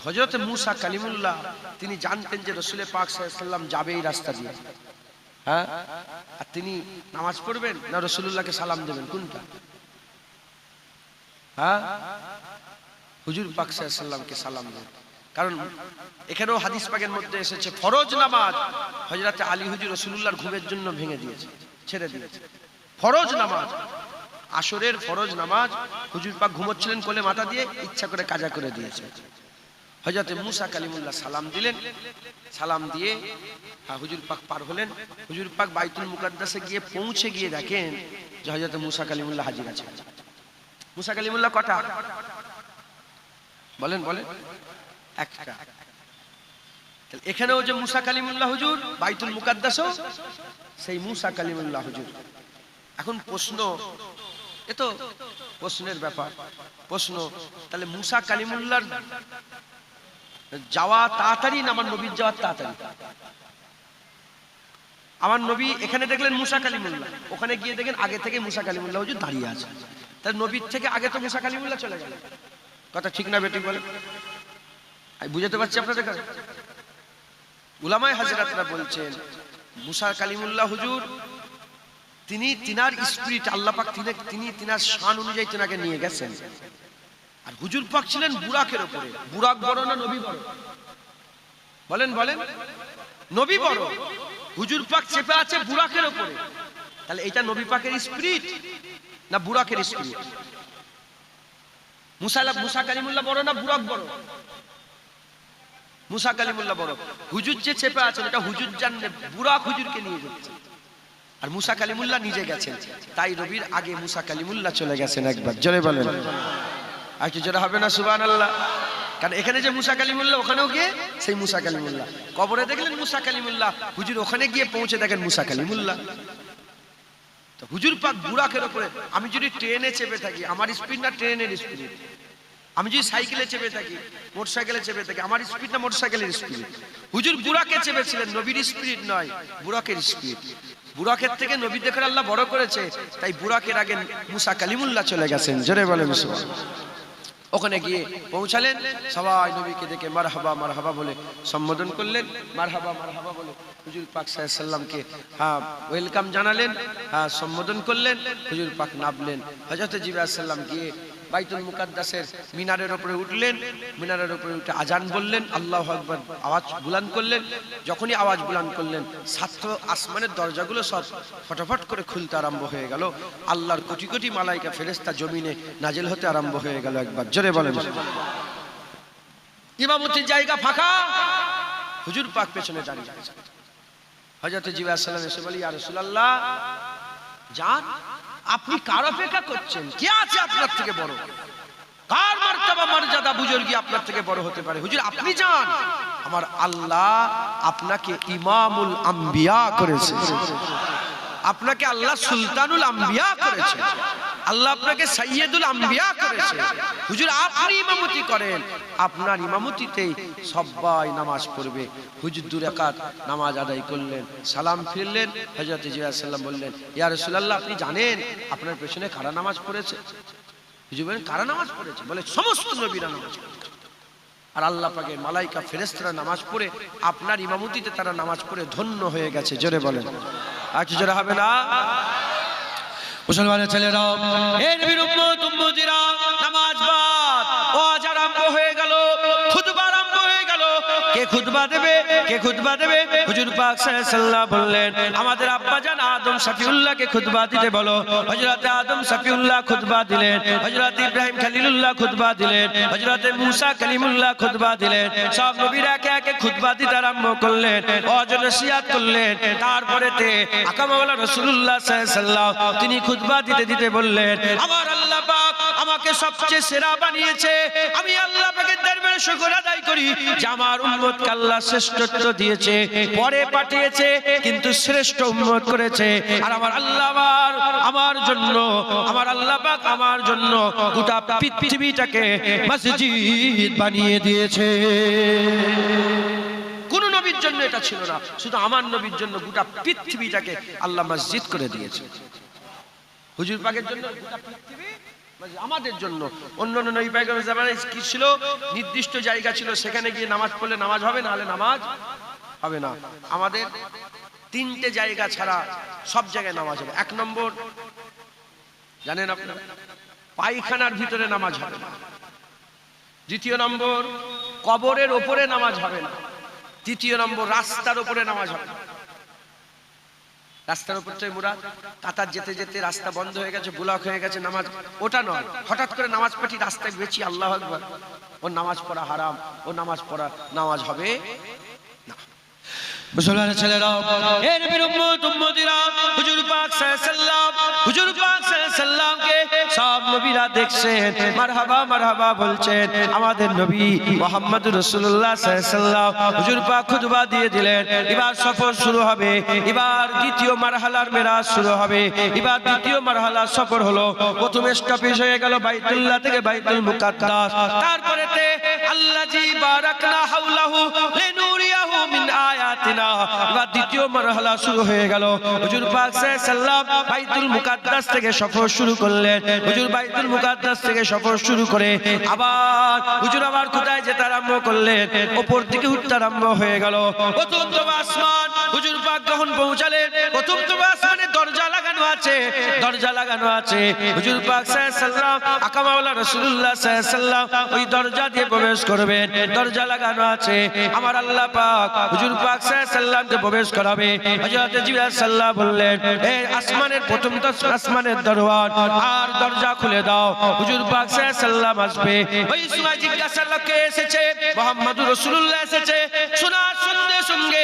হযরত মুসা কালিমুল্লাহ তিনি জানতেন যে রাসূল পাক সাল্লাল্লাহু আলাইহি ওয়াসাল্লাম যাবে এই রাস্তা দিয়ে, আর তিনি নামাজ পড়বেন না রাসূলুল্লাহকে সালাম দেবেন, কোনটা? হ্যাঁ, হুজুর পাক সাল্লাল্লাহু আলাইহি ওয়াসাল্লামকে সালাম দেন। কারণ এখানেও হাদিস পাকের মধ্যে এসেছে ফরজ নামাজ হযরত আলী হুজুর রাসূলুল্লাহর ঘুমের জন্য ভেঙে দিয়েছে, ছেড়ে দিয়েছে। ফরজ নামাজ, আসরের ফরজ নামাজ হুজুর পাক ঘুমোচ্ছিলেন কোলে মাথা দিয়ে, ইচ্ছা করে কাজা করে দিয়েছে। হযরত মুসা কালিমুল্লাহ সালাম দিলেন, সালাম দিয়ে হুজুর পাক পার হলেন। হুজুর পাক বাইতুল মুকাদ্দাসে গিয়ে পৌঁছে গিয়ে দেখেন যে হযরত মুসা কালিমুল্লাহ হাজির আছে। মুসা কালিমুল্লাহ কটা বলেন বলেন? একটা। এখানেও যে মুসা কালিমুল্লাহ হুজুর, বাইতুল মুকাদ্দাসও সেই মুসা কালিমুল্লাহ হুজুর। এখন প্রশ্ন, এ তো প্রশ্নের ব্যাপার, প্রশ্ন তাহলে মুসা কালিমুল্লাহর যাওয়া তাড়াতাড়ি না আমার নবীর যাওয়া তাড়াতাড়ি? আমার নবী এখানে দেখলেন মুসা কালিমুল্লাহ, ওখানে গিয়ে দেখেন আগে থেকে মুসা কালিমুল্লাহ হুজুর দাঁড়িয়ে আছে। তাহলে নবীর থেকে আগে তো মুসা কালিমুল্লাহ চলে গেল। কথা ঠিক না বেটি বলে? আমি বুঝাতে পারছি আপনাদের কাছে? উলামায়ে হাজরাতরা বলছেন মুসা কালিমুল্লাহ হুজুর তিনি তিনার স্পিরিট আল্লাহ পাক তিনি তিনার শান অনুযায়ী তিনাকে নিয়ে গেছেন। আর হুজুর পাক ছিলেন বুরাকের উপরে। বুরাক বড় না নবী বড়? বলেন বলেন? নবী বড়, হুজুর পাক চেপে আছে বুরাকের উপরে। তাহলে এটা নবী পাকের স্পিরিট না বুরাকের স্পিরিট? মুসা কালিমুল্লাহ বড় না বুরাক বড়? মুসা কালিমুল্লাহ বড়। হুজুর যে চেপে আছেন এটা হুজুর জানলে বুরাক হুজুরকে নিয়ে যাচ্ছে, আর মুসা কালিমুল্লাহ নিজে গেছেন। তাই নবীর আগে মুসা কালিমুল্লাহ চলে গেছেন। একবার জোরে বলেন, আর কি জোরে হবে না সুবহানাল্লাহ? কারণ এখানে যে মুসা কালিমুল্লাহ, ওখানেও গিয়ে সেই মুসা কালিমুল্লাহ। কবরে দেখলেন মুসা কালিমুল্লাহ, হুজুর ওখানে গিয়ে পৌঁছে দেখেন মুসা কালিমুল্লাহ। তো হুজুর পাক বুরাকের উপরে। আমি যদি ট্রেনে চেপে থাকি, আমার স্পিড না ট্রেনের স্পিড? আমি যদি সাইকেলে চেপে থাকি, মোটরসাইকেলে চেপে থাকি, আমার স্পিড না মোটরসাইকেলের স্পিড? হুজুর বুরাকে চেপেছিলেন, নবীর স্পিড নয়, বুরাকের স্পিড। বুরাকের থেকে নবী দেখে আল্লাহ বড় করেছে, তাই বুরাকের আগে মুসা কালিমুল্লাহ চলে গেছেন। জোরে বলেন সুবহানাল্লাহ। ওখানে গিয়ে পৌঁছালেন, সবাই নবীকে দেখে মারহাবা মারহাবা বলে সম্বোধন করলেন। মারহাবা মারহাবা বলে হুজুর পাক সাল্লাল্লাহু আলাইহি ওয়াসাল্লামকে ওয়েলকাম জানালেন, সম্বোধন করলেন। হুজুর পাক নামলেন। হযরত জিবরাইল আলাইহিস সালাম গিয়ে বাইতুল মুকাদ্দাসের মিনারের উপরে উঠলেন। মিনারের উপরে উঠে আজান বললেন, আল্লাহু আকবার আওয়াজ বুলান্দ করলেন। যখনই আওয়াজ বুলান্দ করলেন, সাত আসমানের দরজাগুলো সব ফটাফট করে খুলতে আরম্ভ হয়ে গেল। আল্লাহর কোটি কোটি মালাইকা ফেরেশতা জমিনে নাজিল হতে আরম্ভ হয়ে গেল। একবার জোরে বলেন। ইমামতির জায়গা ফাঁকা, হুজুর পাক পেছনে দাঁড়িয়ে আছেন। হযরত জিবরাইল আলাইহিস সালাম এসে বলি, ইয়া রাসূলুল্লাহ, যান, আপনি কার অপেক্ষা করছেন? কে আছে আপনার থেকে বড়? কার মার্তবা মর্যাদা বুজুর্গি আপনার থেকে বড় হতে পারে? হুজুর আপনি যান, আমার আল্লাহ আপনাকে ইমামুল আম্বিয়া করেছে, আপনাকে আল্লাহ সুলতানুল আম্বিয়া করেছে, আল্লাহ আপনাকে সাইয়্যিদুল আম্বিয়া করেছে। হুজুর আপনি ইমামতি করেন, আপনার ইমামতিতেই সবাই নামাজ পড়বে। হুজুর 2 রাকাত নামাজ আদায় করলেন, সালাম ফিরলেন। হযরত জিবরাইল সালাম বললেন, ইয়া রাসূলুল্লাহ, আপনি জানেন আপনার পেছনে কারা নামাজ পড়েছে? হুজুর বলেন, কারা নামাজ পড়েছে? বলে, সমস্ত নবীরা নামাজ পড়েছে। আর আল্লাহ পাকের মালাইকা ফেরেশতারা নামাজ পড়ে আপনার ইমামতিতে তারা নামাজ পড়ে ধন্য হয়ে গেছে। জোরে বলেন, আর কি জোরে হবে না? মুসলমানের ছেলেরা, হে নবীর উম্মত উম্মতিরা, নামাজ বাদ, ওয়াজ আরম্ভ হয়ে গেল, খুতবা আরম্ভ হয়ে গেল। কে খুতবা দেবে? কে খুতবা দেবে? হুজুর পাক সাল্লাল্লাহু আলাইহি ওয়াসাল্লাম বললেন, আমাদের আব্বাজান আদম শফিউল্লাহকে খুতবা দিতে বলো। হযরত আদম শফিউল্লাহ খুতবা দিলেন, হযরত ইব্রাহিম খলিলুল্লাহ খুতবা দিলেন, হযরত মুসা কালিমুল্লাহ খুতবা দিলেন। সব নবীরা একে একে খুতবা দিতে আরম্ভ করলেন, ওয়াজ নসিহত করলেন। তারপরেতে আকা মাওলানা রাসূলুল্লাহ সাল্লাল্লাহু আলাইহি ওয়াসাল্লাম তিনি খুতবা দিতে দিতে বললেন, আমার আল্লাহ পাক আমাকে সবচেয়ে সেরা বানিয়েছে। আমি আল্লাহ পাকের দরবারে শুকর আদায় করি যে আমার উম্মতকে আল্লাহ শ্রেষ্ঠত্ব দিয়েছে, পরে পাঠিয়েছে কিন্তু শ্রেষ্ঠ উম্মত করেছে। আর আমার আল্লাহ আমার জন্য, আমার আল্লাহ পাক আমার জন্য গোটা পৃথিবীটাকে মসজিদ বানিয়ে দিয়েছে। কোন নবীর জন্য এটা ছিল না, শুধু আমার নবীর জন্য গোটা পৃথিবীটাকে আল্লাহ মসজিদ করে দিয়েছে। হুজুর পাকের জন্য গোটা পৃথিবী, আমাদের জন্য। অন্যান্য নবী পয়গম্বরের জামানায় কি ছিল? নির্দিষ্ট জায়গা ছিল, সেখানে গিয়ে নামাজ পড়লে নামাজ হবে, না হলে নামাজ হবে না। আমাদের 3টে জায়গা ছাড়া সব জায়গায় নামাজ হবে। 1 নম্বর জানেন আপনারা? পায়খানার ভিতরে নামাজ হবে না। দ্বিতীয় নম্বর, কবরের ওপরে নামাজ হবে না। তৃতীয় নম্বর, রাস্তার ওপরে নামাজ হবে না। রাস্তার উপর থেকে মুরাদ কাতার যেতে যেতে রাস্তা বন্ধ হয়ে গেছে, ব্লক হয়ে গেছে, নামাজ ওটা নয়। হঠাৎ করে নামাজ পাঠি রাস্তায় বেচি, আল্লাহু আকবার, ও নামাজ পড়া হারাম, ও নামাজ পড়া নামাজ হবে না। মুসলমানের ছেলেরা, এর নবীর উম্মত উম্মতিরা, হুজুর পাক সাল্লাল্লাহু হুজুর পাক সাল্লাল্লাহুকে সব নবীরা দেখছেন, মারহাবা মারহাবা বলছেন। আমাদের নবী মুহাম্মদুর রাসূলুল্লাহ সাল্লাল্লাহু হুজুর পাক খুতবা দিয়ে দিলেন, এবার সফর শুরু হবে, এবার দ্বিতীয় মারহালার মেরাজ শুরু হবে। এবার দ্বিতীয় মারহালার সফর হলো, প্রথম স্টপেজ হয়ে গেল বাইতুল্লাহ থেকে বাইতুল মুকাদ্দাস, তারপরেতে আল্লাজি বারাকনা হাওলাহু লিনুরিয়াহু মিন আয়াতিনা। এবার দ্বিতীয় মারহালা শুরু হয়ে গেল। হুজুর পাক সাল্লাল্লাহু বাইতুল মুকাদ্দাস থেকে সফর শুরু করলেন। হুজুর বাইতুল মুকাদ্দাস থেকে সফর শুরু করে আবার হুজুর আবার কোথায় যেতে আরম্ভ করলেন? উপর দিকে উঠতে আরম্ভ হয়ে গেল। প্রথম তো আসমান হুজুর পাক যখন পৌঁছালেন, প্রথম তো আসমানে দরজা লাগানো আছে, দরজা লাগানো আছে। হুজুর পাক সাল্লাল্লাহু আকামাওয়ালা রাসূলুল্লাহ সাল্লাল্লাহু ওই দরজা দিয়ে প্রবেশ করবেন, দরজা লাগানো আছে। আমার আল্লাহ পাক হুজুর পাক সাল্লাল্লাহু প্রবেশ করাবে। হযরত জিবরাইল সাল্লাল্লাহু বললেন, এই আসমানের প্রথম তো আসমানের দরওয়াজ আর দরজা খুলে দাও, হুজুর পাক সাল্লাল্লাহু আসবে। ওই সময় জিজ্ঞাসা লোকে এসেছে, মুহাম্মদুর রাসূলুল্লাহ এসেছে। শোনার সঙ্গে সঙ্গে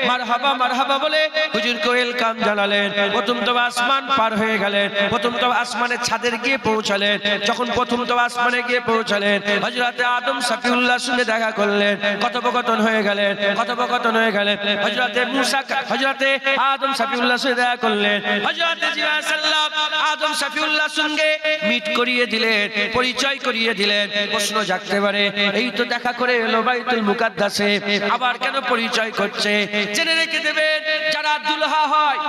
মারহাবা মারহাবা বলে হুজুরকে ওয়েলকাম জানালেন। প্রথম তো আসমান পার হয়ে গেলেন, প্রথম তো আসমানের ছাদের গিয়ে পৌঁছালেন। যখন প্রথম তো আসমানে গিয়ে পৌঁছালেন, হযরতে আদম শফিউল্লাহর সঙ্গে দেখা করলেন, কথোপকথন হয়ে গেলেন, কথোপকথন হয়ে গেলেন। হযরতে মুসা হযরতে আদম শফিউল্লাহর সঙ্গে দেখা করলেন। হযরতে জিবরাইল সাল্লাল্লাহু আদম শফিউল্লাহর সঙ্গে মিট করিয়ে দিলেন, পরিচয় করিয়ে দিলেন। প্রশ্ন জাগতে পারে, এই তো দেখা করে এলো বাইতুল মুকাদ্দাসে, আবার কেন পরিচয় করছে? জেনে রেখে দেবেন, যারা দুলহা হয়,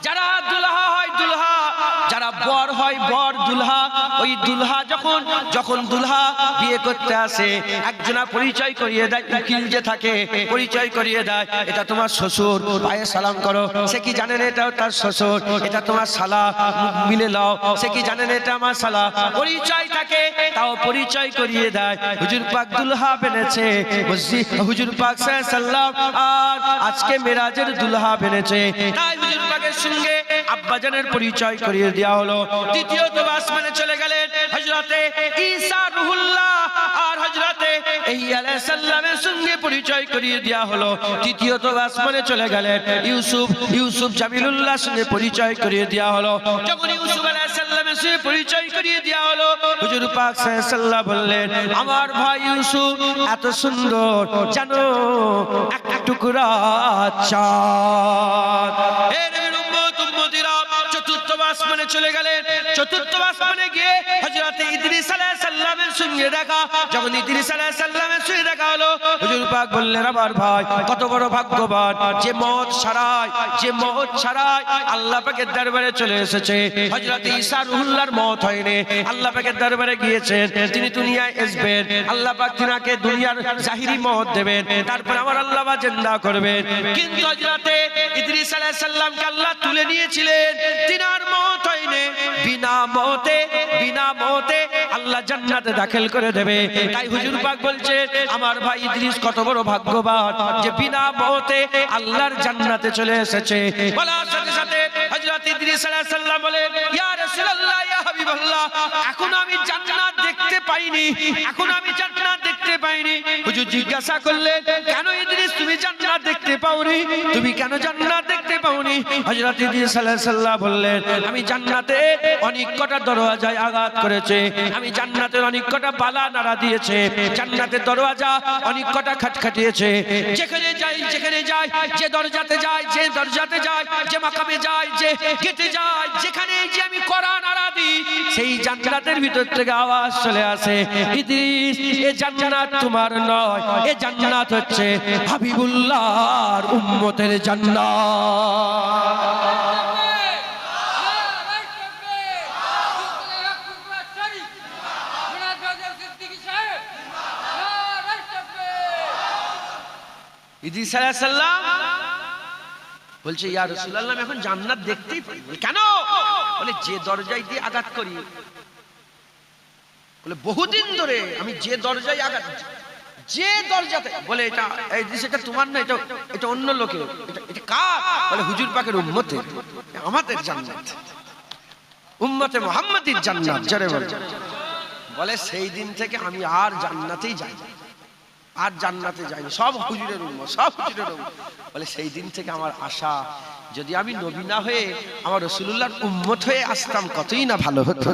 যারা দুলহা হয়, দুলহা যারা বর হয়, বর দুলহা, ওই দুলহা যখন দুলহা বিয়ে করতে আসে, একজনা পরিচয় করিয়ে দেয়, উকিল যে থাকে পরিচয় করিয়ে দেয়, এটা তোমার শ্বশুর, পায়ে সালাম করো। সে কি জানেন এটাও তার শ্বশুর, এটা তোমার শালা, মিলে নাও। সে কি জানেন এটা আমার শালা, পরিচয় থাকে, তাও পরিচয় করিয়ে দেয়। হুজুর পাক দুলহা বেনেছে, হুজুর পাক সাল্লাল্লাহু আর আজকে মেরাজের দুলহা বেনেছে। তাই হুজুর পাকের সঙ্গে আব্বাজানের পরিচয় করিয়ে দেওয়া হলো। দ্বিতীয়ত আসমানে চলে গেলেন হযরতে ঈসা রুহুল্লাহ আর হযরতে ইয়া আলাইহিস সালামের সঙ্গে পরিচয় করিয়ে দেওয়া হলো। তৃতীয়ত আসমানে চলে গেলেন ইউসুফ জামিলুল্লাহর সঙ্গে পরিচয় করিয়ে দেওয়া হলো। যখন ইউসুফ আলাইহিস সালামের সঙ্গে পরিচয় করিয়ে দেওয়া হলো, হুজুর পাক সাল্লাল্লাহু বললেন, আমার ভাই ইউসুফ এত সুন্দর, জানো এক টুকরা চাঁদ। হে নবীর উম্মত উম্মতিরা, চতুর্থ আসমানে চলে গেলেন। চতুর্থ আসমানে গিয়ে হযরত ইদ্রিস আলাইহিস সালামের সঙ্গে দেখা। যখন ইদ্রিস আলাইহিস সালামের সঙ্গে দেখা হলো, হুজুর পাক বললেন, আমার ভাই কত বড় ভাগ্যবান, যে মওত ছাড়াই আল্লাহ পাকের দরবারে চলে এসেছে। হযরত ঈসা রুহুল্লাহর মওত হয়নি, আল্লাহ পাকের দরবারে গিয়েছেন, তিনি দুনিয়ায় আসবেন, আল্লাহ পাক তিনাকে দুনিয়ার জাহিরি মওত দেবেন, তারপর আমার আল্লাহ পাক জিন্দা করবেন। কিন্তু হযরত ইদ্রিস আলাইহিস সালামকে আল্লাহ তুলে নিয়েছিলেন, তিনার মওত হয়নি। বিনা মওতে আল্লাহ জান্নাতে দাখিল করে দেবে। তাই হুজুর পাক বলছেন, আমার ভাই ইদ্রিস কত বড় ভাগ্যবান, যে বিনা মওতে আল্লাহর জান্নাতে চলে এসেছে। বলার সাথে সাথে হযরত ইদ্রিস আলাইহিস সালাম বলেন, ইয়া রাসূলুল্লাহ, ইয়া হাবিবাল্লাহ, এখন আমি জান্নাত দেখতে পাইনি, এখন আমি জান্নাত দেখতে পাইনি। হুজুর জিজ্ঞাসা করলেন, কেন ইদ্রিস তুমি জান্নাত দেখতে পাওনি? তুমি কেন জান্নাত দেখতে পাওনি? হযরত ইদ্রিস আলাইহিস সালাম বললেন, আমি জান্নাতে অনেক কটা দরওয়াজায় আঘাত করেছে, আমি জান্নাতের অনেক কটা বালা নাড়া দিয়েছে, জান্নাতের দরওয়াজা অনেক কটা খটখটিয়েছে। যেখানে যাই, যে দরজাতে যাই, যে মাকামে যাই, যে গেটে যাই, যেখানে যে আমি কড়া নাড়া দিই, সেই জান্নাতের ভিতর থেকে আওয়াজ চলে আসে, ইদ্রিস, এ জান্নাত তোমার নয়, এ জান্নাত হচ্ছে হাবিবুল্লাহর উম্মতের জান্নাত। ইদ্রিস আলাইহিস সালাম বলছে, ইয়া রাসূলুল্লাহ, আমি এখন জান্নাত দেখতেই পাই। কেন? বলে, যে দরজায় দিয়ে আঘাত করি বলে বহুদিন ধরে আমি যে দরজায় আগাচ্ছি, যে দরজাতে, বলে এটা এই এটা তোমার না, এটা অন্য লোকের, এটা কার? বলে হুজুর পাকের উম্মতের, আমাদের জান্নাত, উম্মতে মুহাম্মাদির জান্নাত। জোরে বলে। বলে সেই দিন থেকে আমি আর জান্নাতেই যাই, আর জান্নাতে যাইনি, সব হুজুরের উম্মত, সব হুজুরের উম্মত। বলে সেই দিন থেকে আমার আশা, যদি আমি নবী না হয়ে আমার রাসূলুল্লাহর উম্মত হয়ে আসতাম কতই না ভালো হতো।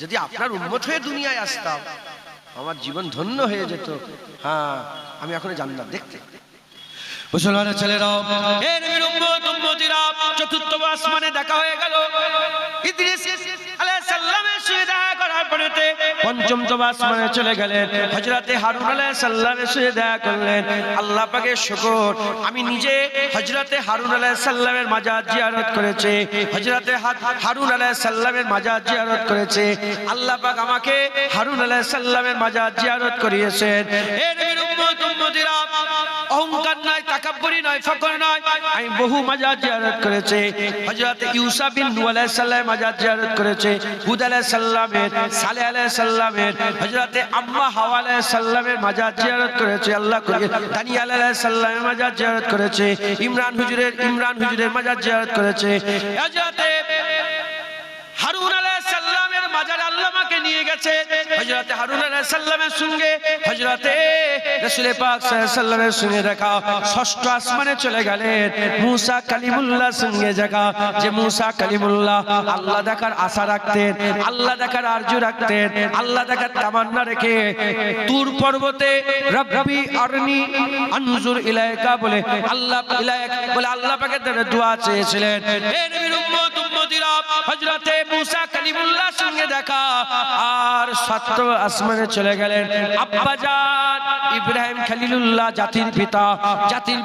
যদি আপনার উম্মত হয়ে দুনিয়ায় আসতাম আমার জীবন ধন্য হয়ে যেত। হ্যাঁ, আমি এখন জান্নাত দেখতে। মুসলমানের ছেলেরাও, হে নবীর উম্মত উম্মতিরা, চতুর্থ আসমানে দেখা হয়ে গেল। ইদ্রিস আলাইহিস সালামের সাথে দেখা করার পরেতে পঞ্চম আসমানে চলে গেলেন। হযরতে হারুন আলাইহিস সালামের সাথে দেখা করলেন। আল্লাহ পাকের শুকর, আমি নিজে হযরতে হারুন আলাইহিস সালামের মাজার জিয়ারত করেছি। হযরতে হারুন আলাইহিস সালামের মাজার জিয়ারত করেছে। আল্লাহ পাক আমাকে হারুন আলাইহিস সালামের মাজার জিয়ারত করিয়েছেন। হে নবীর উম্মত উম্মতিরা, অহংকার নয়, তাকাব্বুরি নয়, ফকর নয়, আমি বহু মাজার জিয়ারত করেছি। হযরত ইউসা বিন নূহ আলাইহিস সালামের মাজার জিয়ারত করেছে, হুদ আলাইহিস সালামের, সালেহ আলাইহিস সালামের, হযরতে আম্মা হাওয়া আলাইহিস সালামের মাজার জিয়ারত করেছে। আল্লাহ করিয়ে দানিয়াল আলাইহিস সালামের মাজার জিয়ারত করেছে। ইমরান হুজুরের মাজার জিয়ারত করেছে। হযরতে হারুন আলাইহিস সালামের মাজার আল্লাহ আমাকে নিয়ে গেছে। হযরতে হারুন আলাইহিস সালামের সঙ্গে হযরতে রাসূল পাক সাল্লাল্লাহু আলাইহি সাল্লামের সঙ্গে দেখা। ষষ্ঠ আসমানে চলে গেলেন। মুসা কালিমুল্লাহর সঙ্গে দেখা, যে মুসা কালিমুল্লাহ আল্লাহ দেখার আশা রাখতেন, আল্লাহ দেখার আরজু রাখতেন, আল্লাহ দেখার তামান্না রেখে তুর পর্বতে রব্বি আরনি আনজুর ইলাইকা বলে আল্লাহ পাকের দ্বারা দোয়া চেয়েছিলেন। হে নবীর উম্মত উম্মতিরা, হযরতে মুসা কালিমুল্লাহর সঙ্গে দেখা। আর সাত আসমানে চলে গেলেন। আব্বাজান ইব্রাহিম খলিলুল্লাহ, জাতির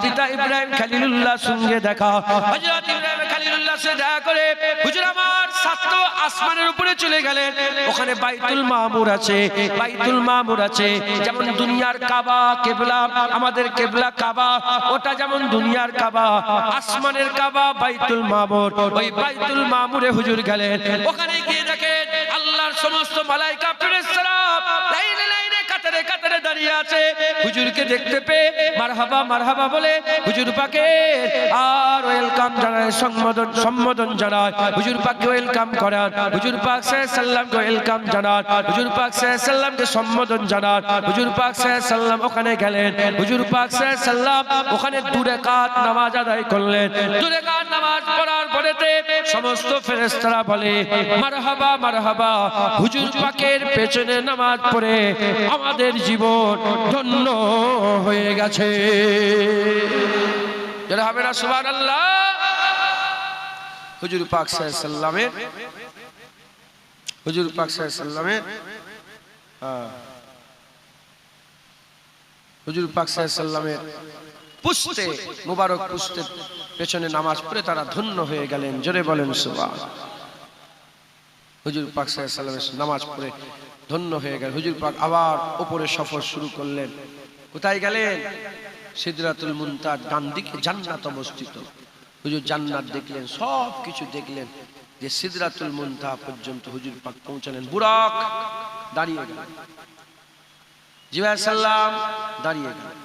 পিতা ইব্রাহিম খলিলুল্লাহর সঙ্গে দেখা। হযরত ইব্রাহিম খলিলুল্লাহর সাথে দেখা করে হুজুর আমার সাত আসমানের উপরে চলে গেলেন। ওখানে বাইতুল মামুর আছে, যেমন দুনিয়ার কাবা কিবলা, আমাদের কিবলা কাবা, ওটা যেমন দুনিয়ার কাবা, আসমানের কাবা বাইতুল মামুর। ওই বাইতুল মামুরে হুজুর গেলেন। ওখানে গিয়ে দেখেন আল্লাহর সমস্ত মালায়েকা ফেরেশতারা লাইনে লাইনে কাতারে কাতারে দাঁড়িয়ে আছে। হুজুরকে দেখতে পেয়ে মারহাবা মারহাবা বলে হুজুর পাকে আর ওয়েলকাম জানায়, সম্বোধন জানায়, হুজুর পাককে ওয়েলকাম করান, হুজুর পাক সাল্লাল্লাহু আলাইহি সাল্লামকে ওয়েলকাম জানান, হুজুর পাক সাল্লাল্লাহু আলাইহি সাল্লামকে সম্বোধন জানান। হুজুর পাক সাল্লাল্লাহু আলাইহি সাল্লাম ওখানে গেলেন। হুজুর পাক সাল্লাল্লাহু আলাইহি সাল্লাম ওখানে 2 রাকাত নামাজ আদায় করলেন। 2 রাকাত নামাজ পড়ার পরেতে সমস্ত ফেরেশতারা বলে মারহাবা মারহাবা, হুজুর পাকের পেছনে নামাজ পড়ে আমাদের জীবন ধন্য হয়ে গেছে। যারা হবে না সুবহানাল্লাহ। হুজুর পাক সাল্লাল্লাহু আলাইহি সাল্লামের হুজুর পাক সাল্লাল্লাহু আলাইহি সাল্লামের পুস্তে মুবারক পুস্তে পেছনে নামাজ পড়ে তারা ধন্য হয়ে গেলেন। জোরে বলেন সুবহানাল্লাহ। হুজুর পাক সাল্লাল্লাহু আলাইহি সাল্লামের নামাজ পড়ে ধন্য হয়ে গেল। হুজুর পাক আবার উপরে সফর শুরু করলেন। কোথায় গেলেন? সিদরাতুল মুনতাহা, ডান দিকে জান্নাত অবস্থিত। হুজুর জান্নাত দেখলেন, সব কিছু দেখলেন। যে সিদরাতুল মুনতাহা পর্যন্ত হুজুর পাক পৌঁছালেন। বুরাক দাঁড়িয়ে গেলেন, জিবরাইল সাল্লাম দাঁড়িয়ে গেলেন,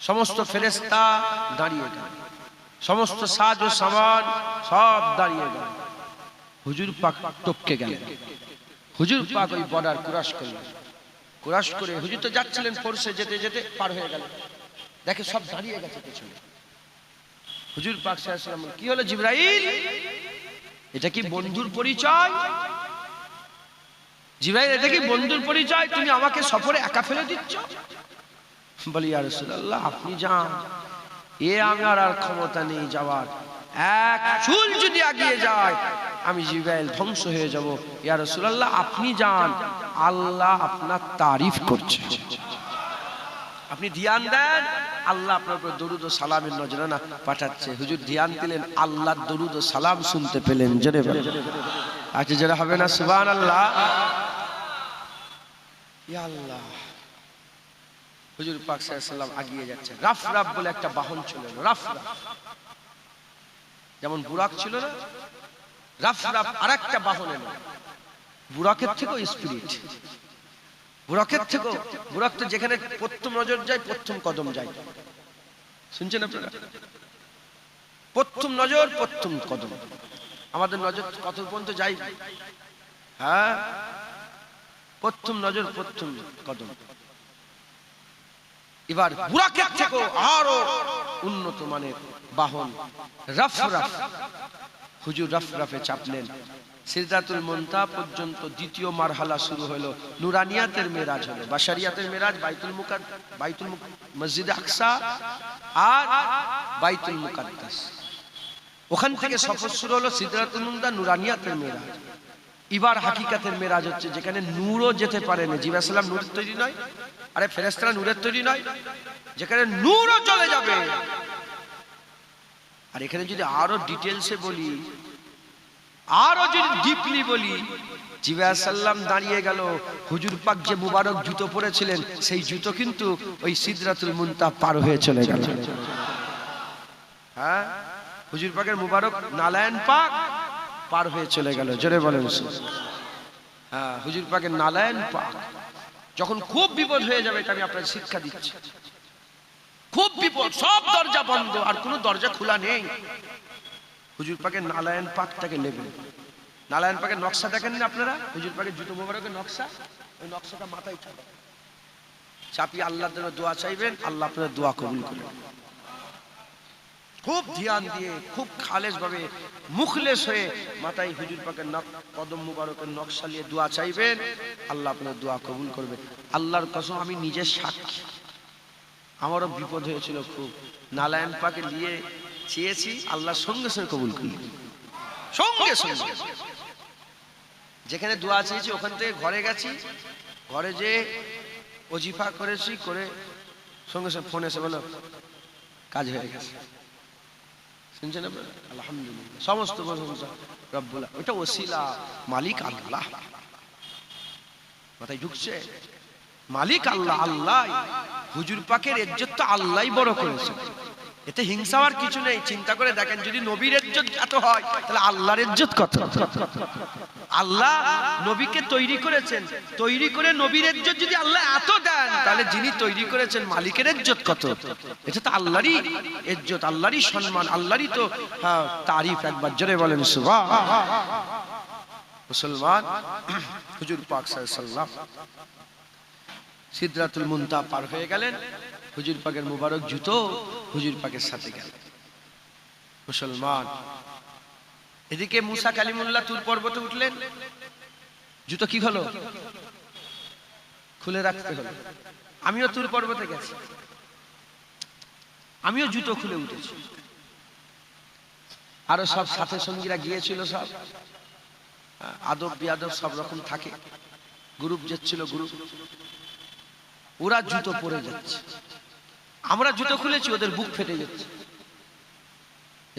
সমস্ত ফেরেশতা দাঁড়িয়ে গেলেন, সমস্ত সাজ ও সামান সব দাঁড়িয়ে গেলেন। হুজুর পাক টপকে গেলেন। হুজুর পাক ওই বর্ডার ক্রস করলেন। ক্রস করে হুজুর তো যাচ্ছিলেন ফোর্সে, যেতে যেতে পার হয়ে গেলেন। দেখে সব দাঁড়িয়ে গেছে পেছনে। হুজুর পাক সাল্লাল্লাহু আলাইহি ওয়াসাল্লাম, কি হলো জিবরাইল? এটা কি বন্ধুর পরিচয়? জিবরাইল, এটা কি বন্ধুর পরিচয়? তুমি আমাকে সফরে একা ফেলে দিচ্ছ? বলি ইয়া রাসূলুল্লাহ, আপনি যান, আমার আর ক্ষমতা নেই যাওয়ার। এক চুল যদি এগিয়ে যায় আমি জিবরাইল ধ্বংস হয়ে যাব। ইয়া রাসূলুল্লাহ, আপনি যান, আল্লাহ আপনার তারিফ করছে। আপনি ধ্যান দেন, আল্লাহ আপনার উপর দরুদ ও সালামের নজরানা পাঠাচ্ছে। হুজুর ধ্যান দিলেন, আল্লাহর দরুদ ও সালাম শুনতে পেলেন। জোরে বলেন আচ্ছা, যারা হবে না সুবহানাল্লাহ। ইয়া আল্লাহ। হুজুর পাক সাল্লাল্লাহু আলাইহি ওয়াসাল্লাম এগিয়ে যাচ্ছেন। রাফ বলে একটা বাহন ছিল, রাফ যেমন বুরাক ছিল না, রাফ আরেকটা বাহন এলো। বুরাকের থেকেও স্পিরিট, বুরাকের থেকেও, বুরাক তো যেখানে প্রথম নজর যায় প্রথম কদম যায়, শুনছেন আপনারা? প্রথম নজর প্রথম কদম, আমাদের নজর কত পর্যন্ত যাই? হ্যাঁ, প্রথম নজর প্রথম কদম। এবার বুরাকের থেকেও আরো উন্নত মানের বাহন রাফরাফ, হুজুর রাফরাফে চাপলেন। সিদরাতুল মুনতাহা পর্যন্ত দ্বিতীয় মারহালা শুরু হলো, নুরানিয়াতের মেরাজ হলো, বাশারিয়াতের মেরাজ বাইতুল মসজিদ আকসা আর বাইতুল মুকাদ্দাস, ওখান থেকে সফর শুরু হলো সিদরাতুল মুনতাহা, নুরানিয়াতের মেরাজ। এবার হাকিকাতের মেরাজ হচ্ছে যেখানে নূরও যেতে পারে না, জিবরাইল সালাম নূরের তৈরি নয়, আরে ফেরেশতারা নূরের তৈরি নয়, যেখানে নূরও চলে যাবে। আর এখানে যদি আরো ডিটেলসে বলি, আরো যদি ডিপলি বলি, জিবরাইল সাল্লাম দাঁড়িয়ে গেল, হুজুর পাক যে মুবারক জুতো পরেছিলেন সেই জুতো কিন্তু ওই সিদরাতুল মুনতাহা পার হয়ে চলে গেল। হ্যাঁ, হুজুর পাকের মুবারক নালায়েন পাক পার হয়ে চলে গেল, জোরে বলেন। হ্যাঁ, হুজুর পাকের নালায়েন পাক যখন খুব বিপদ হয়ে যাবে, এটা আমি আপনাদের শিক্ষা দিচ্ছি, খুব বিপদ, সব দরজা বন্ধ আর কোনো দরজা খোলা নেই, হুজুর পাকের নালায়েন পাকটাকে নেবেন। নালায়েন পাকের নকশা দেখেন না আপনারা, হুজুর পাকের জুতো মোবারকের নকশা, ওই নকশাটা মাথায় চাপিয়ে আল্লাহর জন্য দোয়া চাইবেন, আল্লাহ আপনাদের দোয়া কবুল করবেন। খুব ধ্যান দিয়ে, খুব খালেস ভাবে, মুখলেস হয়ে মাথায় হুজুর পাকের কদম মুবারকের নকশা নিয়ে দোয়া চাইবেন, আল্লাহ আপনাদের দোয়া কবুল করবে। আল্লাহর কসম, আমি নিজের সাক্ষী, আমারও বিপদ হয়েছিল খুব, নালায়েন পাকে নিয়ে চেয়েছি, আল্লাহ সঙ্গে সঙ্গে কবুল করলেন, সঙ্গে সঙ্গে। যেখানে দোয়া চেয়েছি ওখান থেকে ঘরে গেছি, ঘরে যে ওজিফা করেছি, করে সঙ্গে সঙ্গে ফোন এসে বলো কাজ হয়ে গেছে, শুনছেন আপনারা? আলহামদুলিল্লাহ, সমস্ত প্রশংসা রব্বুল, ওটা ওসিলা, মালিক আল্লাহ, মাথায় ঢুকছে, মালিক আল্লাহ, আল্লাহ। হুজুর পাকের ইজ্জত তো আল্লাহই বড় করেছে, এতে হিংসা আর কিছু নেই। চিন্তা করে দেখেন, যদি নবীর ইজ্জত এত হয় তাহলে আল্লাহর ইজ্জত কত? আল্লাহ নবীকে তৈরি করেছেন, তৈরি করে নবীর ইজ্জত যদি আল্লাহ এত দেন, তাহলে যিনি তৈরি করেছেন মালিকের ইজ্জত কত? এটা তো আল্লাহরই ইজ্জত, আল্লাহরই সম্মান, আল্লাহরই তো তারিফ। একবার জোরে বলেন সুবহান। মুসলমান, হুজুর পাক সাল্লাল্লাহু আলাইহি ওয়াসাল্লাম সিদরাতুল মুনতাহা পার হয়ে গেলেন, হুজুর পাকের মুবারক জুতো হুজুর পাকের সাথে গেল। মুসলমান, এদিকে মুসা কালিমুল্লাহ তুর পর্বতে উঠলেন, জুতো কি হলো? খুলে রাখতে হলো। আমিও তুর পর্বতে গেছি, আমিও জুতো খুলে উঠেছি, আরো সব সাথে সঙ্গীরা গিয়েছিল, সব আদব বিয়াদব সব রকম থাকে, গ্রুপ যাচ্ছিল, গ্রুপ, ওরা জুতো পরে যাচ্ছে, আমরা জুতো খুলেছি, ওদের বুক ফেটে যাচ্ছে।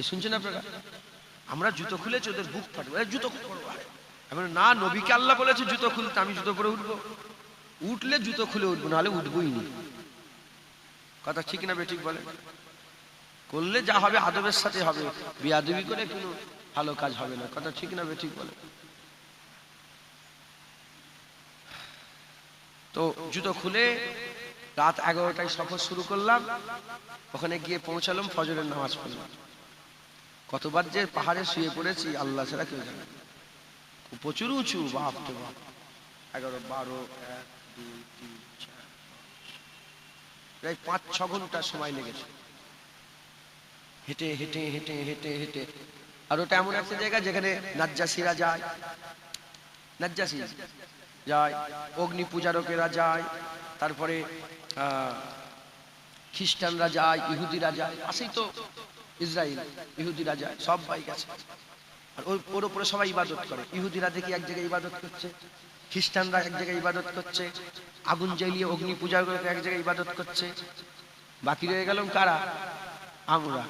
শুনছেন আপনারা? আমরা জুতো খুলেছি, ওদের বুক ফাটবে, জুতো না, নবীকে আল্লাহ বলেছে জুতো খুলতে, আমি জুতো পরে উঠবো? উঠলে জুতো খুলে উঠবো, নাহলে উঠবোই নি। কথা ঠিক না বেঠিক বলে? করলে যা হবে আদবের সাথে হবে, বেয়াদবি করে কোনো ভালো কাজ হবে না। কথা ঠিক না বেঠিক বলে? তো জুতো খুলে রাত 11টায় সফর শুরু করলাম, ওখানে গিয়ে পৌঁছালাম, ফজরের নামাজ পড়লাম। কতবার যে পাহাড়ে শুয়ে পড়েছি আল্লাহ ছাড়া কেউ জানে, প্রচুর উঁচু, বাপ তো বাপ, 11, 12, 1, 2, 3, 4, প্রায় 5-6 ঘন্টা সময় লেগেছে হেঁটে হেঁটে হেঁটে হেঁটে হেঁটে। আর ওটা এমন একটা জায়গা যেখানে নাজ্জাসীরা যায়, নাজ্জাসী যায়, অগ্নি পূজারকেরা যায়, তারপরে খ্রিস্টানরা যায়, ইহুদিরা যায়, আসেই তো ইসরায়েল, ইহুদিরা যায়, সব বাইক আছে। আর ওর উপরে সবাই ইবাদত করে। ইহুদিরা দেখি এক জায়গায় ইবাদত করছে, খ্রিস্টানরা এক জায়গায় ইবাদত করছে, আগুন জ্বালিয়ে অগ্নি পূজা করে এক জায়গায় ইবাদত করছে। বাকি রয়ে গেলাম কারা? আমরা।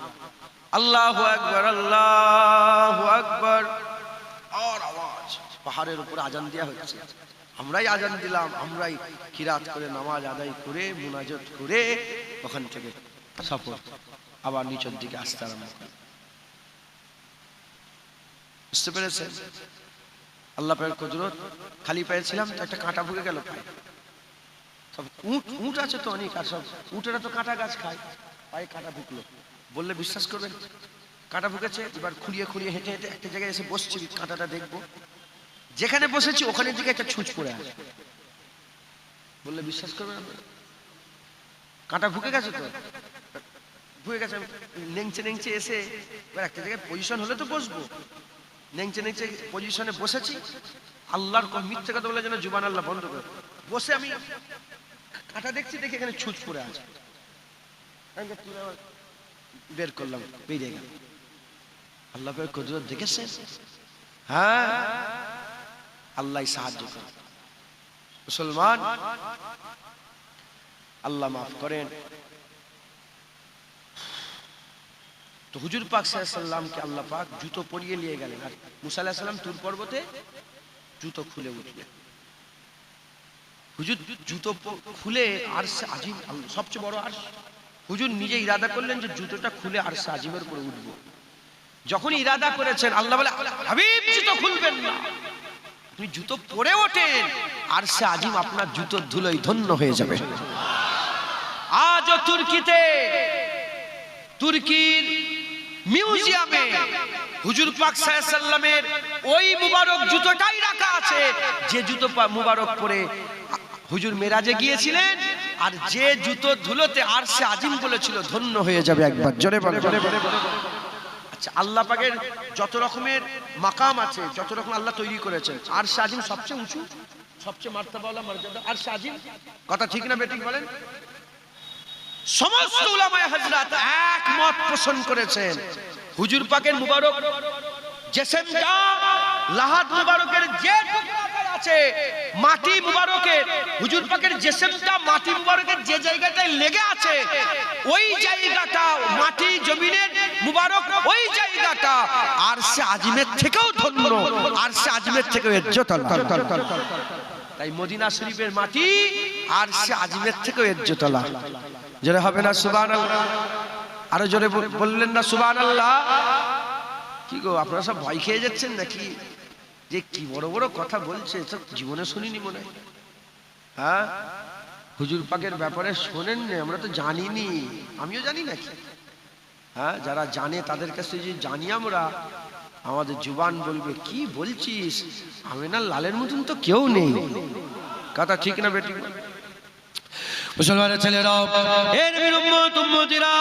আল্লাহু আকবার, আল্লাহু আকবার। আর আওয়াজ, পাহাড়ের উপর আজান দেওয়া হচ্ছে, আমরাই আজান দিলাম, আমরাই কিরাত করে নামাজ আদায় করে মুনাজাত করে ওখান থেকে সফর আবার নিচের দিকে আসতে আরম্ভ করে। বুঝতে পেরেছেন? আল্লাহ পাকের কুদরত, খালি পায়ে ছিলাম তো একটা কাঁটা ঢুকে গেল পায়ে। সব উট আছে তো অনেক, আর সব উটেরা তো কাঁটা গাছ খায়, পায়ে কাঁটা ঢুকলো। বললে বিশ্বাস করবেন, কাঁটা ঢুকেছে। এবার খুঁড়িয়ে খুঁড়িয়ে হেঁটে হেঁটে একটা জায়গায় এসে বসছি, কাঁটাটা দেখবো। যেখানে বসেছি ওখানে দিকে একটা ছুঁচ পড়ে আছে। বললে বিশ্বাস করবেন, কাঁটা ঢুকে গেছে তো, ঢুকে গেছে। নেংচে নেংচে এসে এবার একটা জায়গায় পজিশন হলে তো বসবো। নেংচে নেংচে পজিশনে বসেছি। আল্লাহর মিথ্যে কথা বলে যেন জুবান আল্লাহ বন্ধ করে বসে আমি কাঁটা দেখছি, দেখে এখানে ছুঁচ পড়ে আছে। বের করলাম, বেরিয়ে গেল। আল্লাহ কুদরত দেখেছে। হ্যাঁ, আল্লাহ সাহায্য করে। মুসলমান, আল্লাহ মাফ করেন। তো হুজুর পাক সাল্লাল্লাহু আলাইহি সাল্লামকে আল্লাহ পাক জুতো পরিয়ে নিয়ে গেলেন, আর মুসা আলাইহিস সালাম তুর পর্বতে জুতো খুলে উঠলেন। হুজুর জুতো খুলে আরশে আজিম, সবচেয়ে বড় আরশ, হুজুর নিজে ইরাদা করলেন যে জুতোটা খুলে আরশে আজিমের উপরে উঠবো। যখন ইরাদা করেছেন, আল্লাহ বলে হাবিব জুতো খুলবেন না, আপনি জুতো পরে ওঠেন, আরশে আজিম আপনার জুতোর ধুলোয় ধন্য হয়ে যাবে। আজও তুর্কিতে, তুর্কির মিউজিয়ামে হুজুর পাক সাল্লাল্লাহু আলাইহি সাল্লামের ওই মুবারক জুতোটাই রাখা আছে, যে জুতো মুবারক পরে হুজুর মেরাজে গিয়েছিলেন, আর যে জুতো ধুলোতে আরশে আজিম বলেছিল ধন্য হয়ে যাবে। একবার জোরে বলে। আচ্ছা, আল্লাহ পাকের যত রকমের মাকাম আছে, যত রকম আল্লাহ তৈরি করেছেন, আরশে আজিম সবচেয়ে উঁচু, সবচেয়ে মার্তাবাওয়ালা মর্যাদা আরশে আজিম। কথা ঠিক না বেঠিক বলেন? সমস্ত উলামায়ে হযরত একমত পোষণ করেছেন, হুজুর পাকের মুবারক জিসমটা, লাহাদ মুবারকের যে টুকরাটা আছে, মাটি মুবারকের, হুজুর পাকের জিসমটা মাটি মুবারকের যে জায়গাটায় লেগে আছে, ওই জায়গাটা মাটি জমিনের মুবারক, ওই জায়গাটা আরশে আজিমের থেকেও ধন্য, আরশে আজিমের থেকেও ইজ্জতওয়ালা। তাই মদিনা শরীফের মাটি আরশে আজিমের থেকেও ইজ্জতওয়ালা। জোরে হবে না সুবহানাল্লাহ? আরো জোরে বললেন না সুবহানাল্লাহ? কি গো, আপনারা সব ভয় খেয়ে যাচ্ছেন নাকি? যে কি বড় বড় কথা বলছে, সব জীবনে শুনিনি মনে হয়। হ্যাঁ, হুজুর পাকের ব্যাপারে শোনেন না, আমরা তো জানিনি, আমিও জানি নাকি। হ্যাঁ, যারা জানে তাদের কাছে যে জানি আমরা, আমাদের জুবান বলবে কি বলছিস, আমিনার লালের মতন তো কেউ নেই। কথা ঠিক না বেটি? মুসলমানের ছেলেরা, এ নবীর উম্মত উম্মতিরা,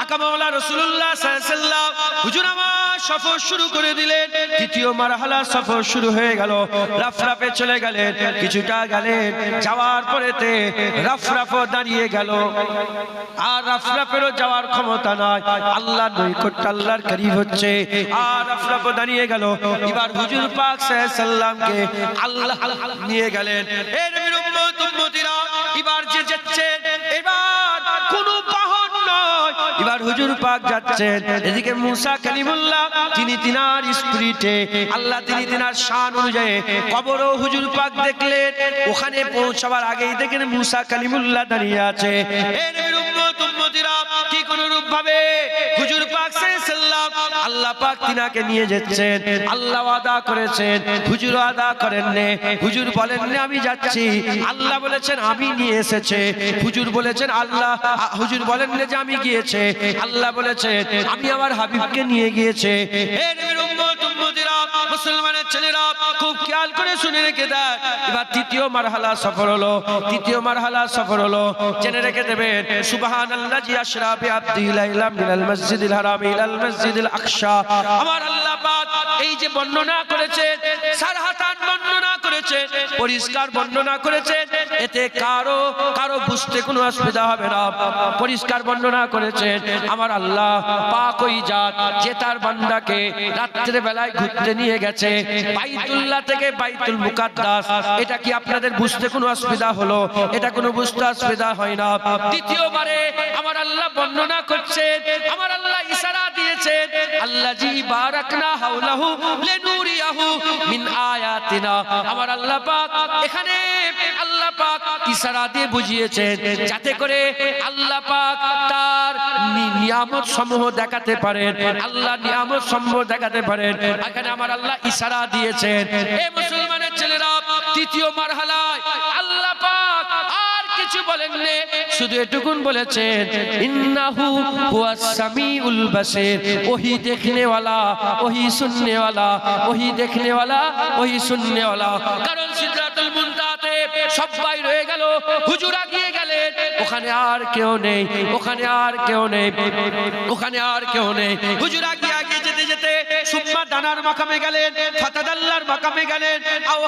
আকা মাওলা রাসূলুল্লাহ সাল্লাল্লাহু আলাইহি ওয়াসাল্লাম হুজুর আমার সফর শুরু করে দিলেন। দ্বিতীয় মারহালা সফর শুরু হয়ে গেল। রাফরাফে চলে গেলেন, কিছুটা গেলেন, যাওয়ার পরেতে রাফরাফও দাঁড়িয়ে গেল। আর রাফরাফেরও যাওয়ার ক্ষমতা নাই, আল্লাহর নৈকট্য, আল্লাহর করিব হচ্ছে। আর রাফরাফও দাঁড়িয়ে গেল। এবার হুজুর পাক সাল্লাল্লাহু আলাইহি সাল্লামকে আল্লাহ নিয়ে গেলেন। এ নবীর উম্মত উম্মতিরা, এবার যে যাচ্ছে, এবার কোনো বাহন নয়, এবার হুজুর পাক যাচ্ছেন। এদিকে মুসা কালিমুল্লাহ, তিনি তিনার স্পিরিটে, আল্লাহ তিনি তিনার শান অনুযায়ী কবরও হুজুর পাক দেখলেন। ওখানে পৌঁছাবার আগেই দেখেন মুসা কালিমুল্লাহ দাঁড়িয়ে আছে। এই নবীর উম্মত উম্মতিরা, কি কোন রূপ ভাবে হুজুর পাক সাল্লাল্লাহু আলাইহি সাল্লাম, আল্লাহ পাক তিনাকে নিয়ে যাচ্ছেন। আল্লাহ ওয়াদা করেছেন, হুজুর ওয়াদা করেন নে, হুজুর বলেন না আমি যাচ্ছি, আল্লাহ বলেছেন আমি নিয়ে এসেছে। হুজুর বলেছেন আল্লাহ, হুজুর বলেন না যে আমি গিয়েছে, আল্লাহ বলেছেন আমি আমার হাবিবকে নিয়ে গিয়েছে। হে নবীর উম্মত উম্মতিরা, মুসলমানের ছেলেরা, খুব খেয়াল করে শুনে রেখে দেয়। এবার তৃতীয় মারহালা সফর হলো, তৃতীয় মারহালা সফর হলো, জেনে রেখে দেবেন। সুবহানাল্লাহি আশরা বিআবদি লাইলা মিনাল মসজিদিল হারাম ইলাল মসজিদিল আকসা। আমার আল্লাহ পাক এই যে বর্ণনা করেছেন, সারহাতান বর্ণনা করেছেন, পরিষ্কার বর্ণনা করেছেন, এতে কারো কারো বুঝতে কোনো অসুবিধা হবে না। পরিষ্কার বর্ণনা করেছেন আমার আল্লাহ পাক, ওই জাত যে তার বান্দাকে রাত্রে বেলায় ঘুরতে নিয়ে গেছে বাইতুল্লাহ থেকে বাইতুল মুকাদ্দাস। এটা কি আপনাদের বুঝতে কোনো অসুবিধা হলো? এটা কোনো বুঝতে অসুবিধা হয় না। দ্বিতীয়বারে আমার আল্লাহ বর্ণনা করছেন, আমার আল্লাহ ইশারা দিয়েছে বলেছেন আল্লাযী বারাকনা হাওলাহু লিনুরিয়াহু মিন আয়াতিনা। আমার আল্লাহ পাক এখানে আল্লাহ পাক ইশারা দিয়ে বুঝিয়েছেন যাতে করে আল্লাহ পাক তার নিয়ামত সমূহ দেখাতে পারেন, আল্লাহ নিয়ামত সমূহ দেখাতে পারেন। এখানে আমার আল্লাহ ইশারা দিয়েছেন। এই মুসলমানের ছেলেরা তৃতীয় মারহালায় আল্লাহ পাক আর কিছু বলেননি, শুধু এটুকুন বলেছেন ইন্নাহু হুয়াস সামিউল বাসীর, ওহি দেখনে वाला ওহি শুননে वाला, ওহি দেখনে वाला ওহি শুননে वाला। কারণ সিদরাতুল মুনতাহাতে সবাই রয়ে গেল, হুজুর আগিয়ে গেলেন, ওখানে আর কেউ নেই, ওখানে আর কেউ নেই, ওখানে আর কেউ নেই। হুজুর আগিয়ে আগিয়ে যেতে যেতে সুম্মা দানার মাকামে গেলেন, ফাতাদাল্লার মাকামে গেলেন, আও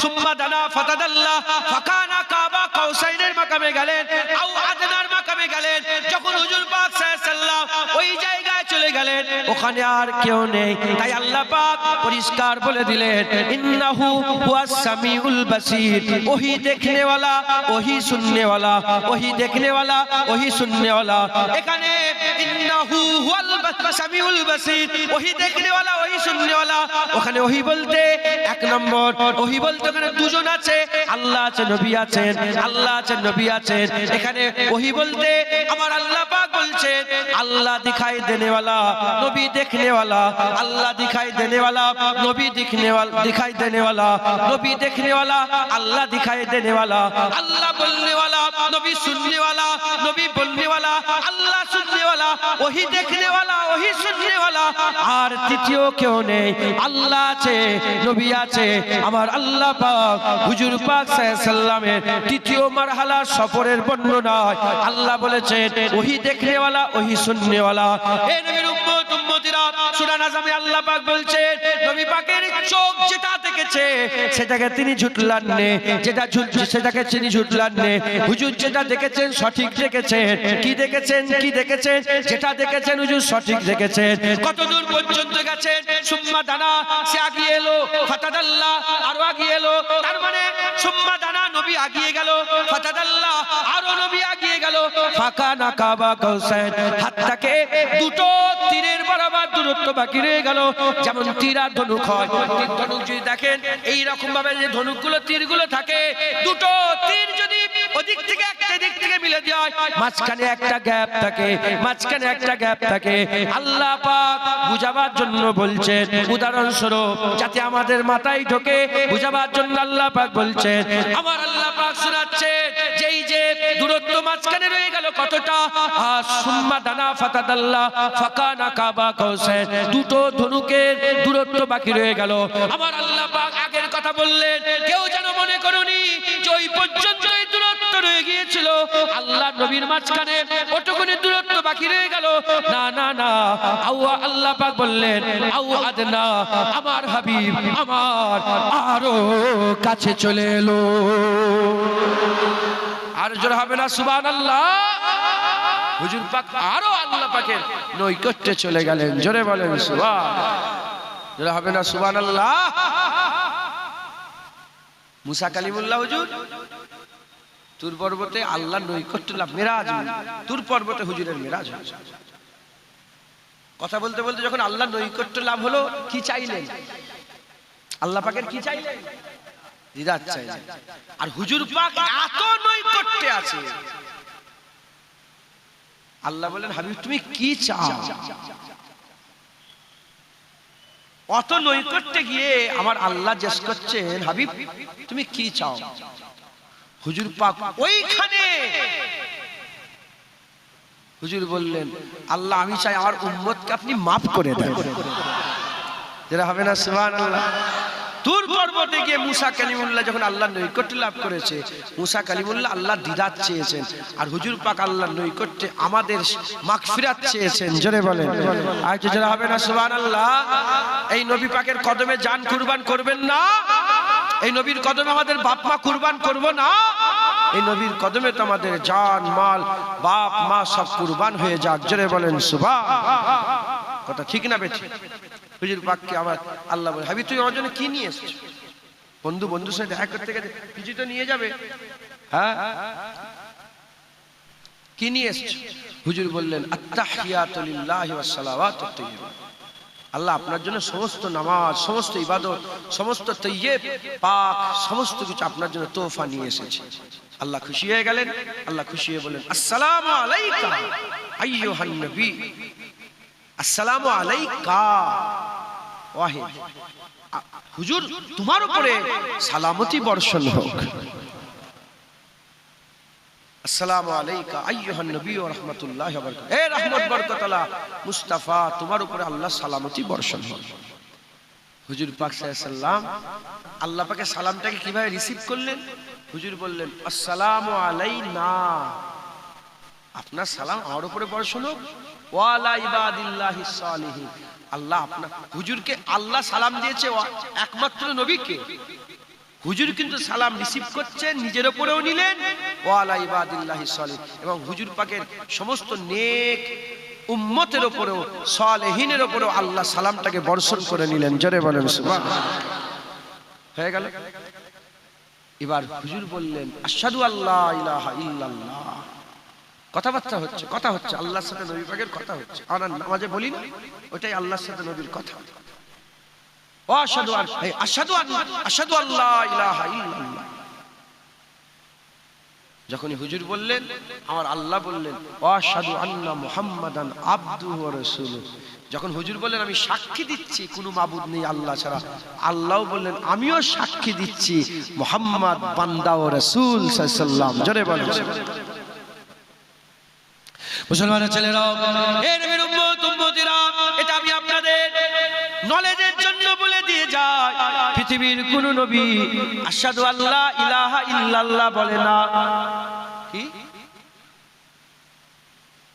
সুম্মা দানা ফাতাদাল্লা ফাকানা কাবা কাউসাইনের মাকামে গেলেন, আও আদনার মাকামে গেলেন। যখন হুজুর পাক সাল্লাল্লাহু আলাইহি ওয়াসাল্লাম ওই জায়গায় চলে গেলেন, ওখানে আর কেউ নেই। তাই আল্লাহ পাক পরিষ্কার বলে দিলেন ইন্নাহু হুয়াস সামিউল বাসীর, ওহি দেখনে वाला ওহি শুননে वाला, ওহি দেখনে वाला ওহি শুননে वाला। এখানে ইন্নাহু হুয়াল সামিউল বাসীর, ওহি দেখনে वाला ওহি শুননে वाला। ওখানে ওহি বলতে এক নম্বর ওহি বলতে ওখানে দুজন আছে, আল্লাহ আছে নবী আছেন, আল্লাহ আছেন নবী আছেন। এখানে ওহি বলতে আমার আল্লাহ পাক বলছেন अल्लाह दिखाई देने वाला नबी देखने वाला, अल्लाह दिखाई देने वाला नबी दिखने वाला, दिखाई देने वाला नबी देखने वाला, अल्लाह दिखाई देने वाला, अल्लाह बोलने वाला नबी सुनने वाला, नबी बोलने वाला अल्लाह सुनने वाला, वही देखने वाला वही सुनने वाला। আর তৃতীয় কেউ নেই, আল্লাহ আছে নবী আছে। আমার আল্লাহ পাক হুজুর পাক সাল্লাল্লাহু আলাইহি সাল্লামের তৃতীয় মারহালা সফরের বর্ণনায় আল্লাহ বলেছেন ওহি দেখনে वाला ওহি শুননে वाला। হে নবীর উম্মত উম্মতিরা, সূরা নাজমে আল্লাহ পাক বলছেন নবী পাকের চোখ যেটা দেখেছে সেটাকে তিনি ঝুটলান নে, যেটা ঝুলছে সেটাকে তিনি ঝুটলান নে। হুজুর যেটা দেখেছেন সঠিক দেখেছেন। কি দেখেছেন? কি দেখেছেন? যেটা দেখেছেন হুজুর সঠিক দেখেছেন। কতদূর পর্যন্ত গেছেন? সুম্মা দানা, সে আগিয়ে এলো, ফাতাদাল্লাহ আরো আগিয়ে এলো। তার মানে সুম্মা দানা নবী আগিয়ে গেল, ফাতাদাল্লাহ আরো নবী আগিয়ে গেল, ফাকানা কাবা কাউসাইন, হাতটাকে দুটো তীরের বরাবর দূরত্ব বাকি রয়ে গেল। যেমন তীর আর ধনুক হয়, তীর ধনুক যদি দেখেন এই রকম ভাবে যে ধনুকগুলো তীরগুলো থাকে, দুটো তীর যদি ওদিক থেকে একটা দিক থেকে মিলে যায় মাঝখানে একটা গ্যাপ থাকে, মাঝখানে একটা গ্যাপ থাকে। আল্লাহ পাক বুঝাবার জন্য বলছেন, উদাহরণস্বরূপ যাতে আমাদের মাথায় ঢোকে বুঝাবার জন্য আল্লাহ পাক বলছেন, আমার আল্লাহ পাক শোনাচ্ছেন যে এই যে দূরত্ব মাঝখানে রয়ে গেল কতটা, সুম্মা দানা ফাতাদাল্লাহ ফাকানা কাবা কাউসাইন, দুটো ধনুকের দূরত্ব বাকি রয়ে গেল। আমার আল্লাহ পাক আগের কথা বললেন, কেউ যেন মনে করুনি যে ওই পর্যন্তই দূরত্ব রয়ে গিয়েছিল, আল্লাহ নবীর মাঝখানে ওটুকুনি দূরত্ব বাকি রয়ে গেল। না না না, আল্লাহ পাক বললেন আউ আদনা, আমার হাবিব আমার আরো কাছে চলে এলো। আর জোরে হবে না সুবহানাল্লাহ? হুজুর পাক আরো আল্লাহ পাকের নৈকট্যে চলে গেলেন। জোরে বলেন সুবহান। জোরে হবে না সুবহানাল্লাহ? মুসা কালিমুল্লাহ হুজুর তুর পর্বতে আল্লাহর নৈকট্য লাভ, মেরাজ, তুর পর্বতে হুজুরের মেরাজ। কথা বলতে বলতে যখন আল্লাহর নৈকট্য লাভ হলো, কি চাইলেন? আল্লাহ পাকের কি চাইলেন? দিদার চাইলেন। আর হুজুর পাক এত নৈকট্যে আছে, আল্লাহ বলেন হাবিব তুমি কি চাও? অত নৈকট্যে গিয়ে আমার আল্লাহ জিজ্ঞেস করছেন হাবিব তুমি কি চাও? হুজুর পাক ওইখানে হুজুর বললেন আল্লাহ আমি চাই আমার উম্মতকে আপনি মাফ করে দেন। যেটা হবে না সুবহানাল্লাহ? তুর পর্বতে গিয়ে মুসা কালিমুল্লাহ যখন আল্লাহর নৈকট্য লাভ করেছে, মুসা কালিমুল্লাহ আল্লাহর দিদার চেয়েছেন, আর হুজুর পাক আল্লাহর নৈকট্যে আমাদের মাগফিরাত চেয়েছেন। জোরে বলেন আর যেটা হবে না সুবহানাল্লাহ? এই নবী পাকের কদমে জান কুরবান করবেন না? এই নবীর কদমে আমাদের বাপ মা কুরবান করব না? এই নবীর কদমে তো আমাদের জান মাল বাপ মা সব কুরবান হয়ে যাক। জোরে বলেন সুবহান। কথা ঠিক না বেঠিক? হুজুর পাককে আবার আল্লাহ বলে হাবিব তুই আমার জন্য কি নিয়ে এসেছিস? বন্ধু বন্ধুর সাথে দেখা করতে গেছে কিছু তো নিয়ে যাবে। হ্যাঁ কি নিয়ে এসেছো? হুজুর বললেন আত্তাহিয়াতু লিল্লাহি ওয়াস সালাওয়াতুত তাইয়্যিবা, আল্লাহ আপনার জন্য সমস্ত নামাজ, সমস্ত ইবাদত, সমস্ত তৈয়ব পাক, সমস্ত কিছু আপনার জন্য তোহফা নিয়ে এসেছে। আল্লাহ খুশি হয়ে গেলেন। আল্লাহ খুশি হয়ে বলেন আসসালামু আলাইকা আইয়ুহান নবী, আসসালামু আলাইকা ওয়াহিদ, হুজুর তোমার উপরে সালামতি বর্ষণ হোক। আসসালামু আলাইকা আইয়ুহান নবী ওয়া রাহমাতুল্লাহি ওয়া বারাকাতুহু, হে রহমত বরকত আল্লাহ মুস্তাফা তোমার উপরে আল্লাহ সালামতি বর্ষণ হোক। হুজুর পাক সাল্লাল্লাহু আলাইহি সাল্লাম আল্লাহ পাকের সালামটাকে কিভাবে রিসিভ করলেন? হুজুর বললেন আসসালামু আলাইনা, আপনার সালাম আমার উপরে বর্ষণ হোক, ওয়া আলা ইবাদিল্লাহিস সালিহিন, আল্লাহ আপনার, হুজুরকে আল্লাহ সালাম দিয়েছে একমাত্র নবীকে, হুজুর কিন্তু সালাম রিসিভ করছেন, নিজের উপরেও নিলেন, ওয়া আলা ইবাদিল্লাহিস সালিহিন, এবং হুজুর পাকের সমস্ত নেক উম্মতের উপরেও সালেহিনের উপরেও আল্লাহ সালামটাকে বর্ষণ করে নিলেন। জোরে বলেন সুবহানাল্লাহ। হয়ে গেল। এবার হুজুর বললেন আশহাদু আল্লা ইলাহা ইল্লাল্লাহ, কথাবার্তা হচ্ছে, কথা হচ্ছে আল্লাহর সাথে নবী পাকের কথা হচ্ছে, আমরা নামাজে বলি না ওটাই আল্লাহর সাথে নবীর কথা। আশহাদু আল্লা ইলাহা ইল্লাল্লাহ, যখনই হুজুর বললেন আমার আল্লাহ বললেন আশহাদু আন্না মুহাম্মাদান আবদুহু ওয়া রাসূলুহু, যখন হুজুর বললেন আমি সাক্ষী দিচ্ছি কোনো মাবুদ নেই আল্লাহ ছাড়া, আল্লাহও বললেন আমিও সাক্ষী দিচ্ছি মুহাম্মদ বান্দা ও রাসূল সাল্লাল্লাহু আলাইহি ওয়াসাল্লাম। জোরে বলেন। মুসলমানের ছেলেরা, হে নবীর উম্মত উম্মতিরা, এটা আমি আপনাদের নলেজের জন্য বলে দিয়ে যাই, পৃথিবীর কোন নবী আশহাদু আল্লা ইলাহা ইল্লাল্লাহ বলে না। কি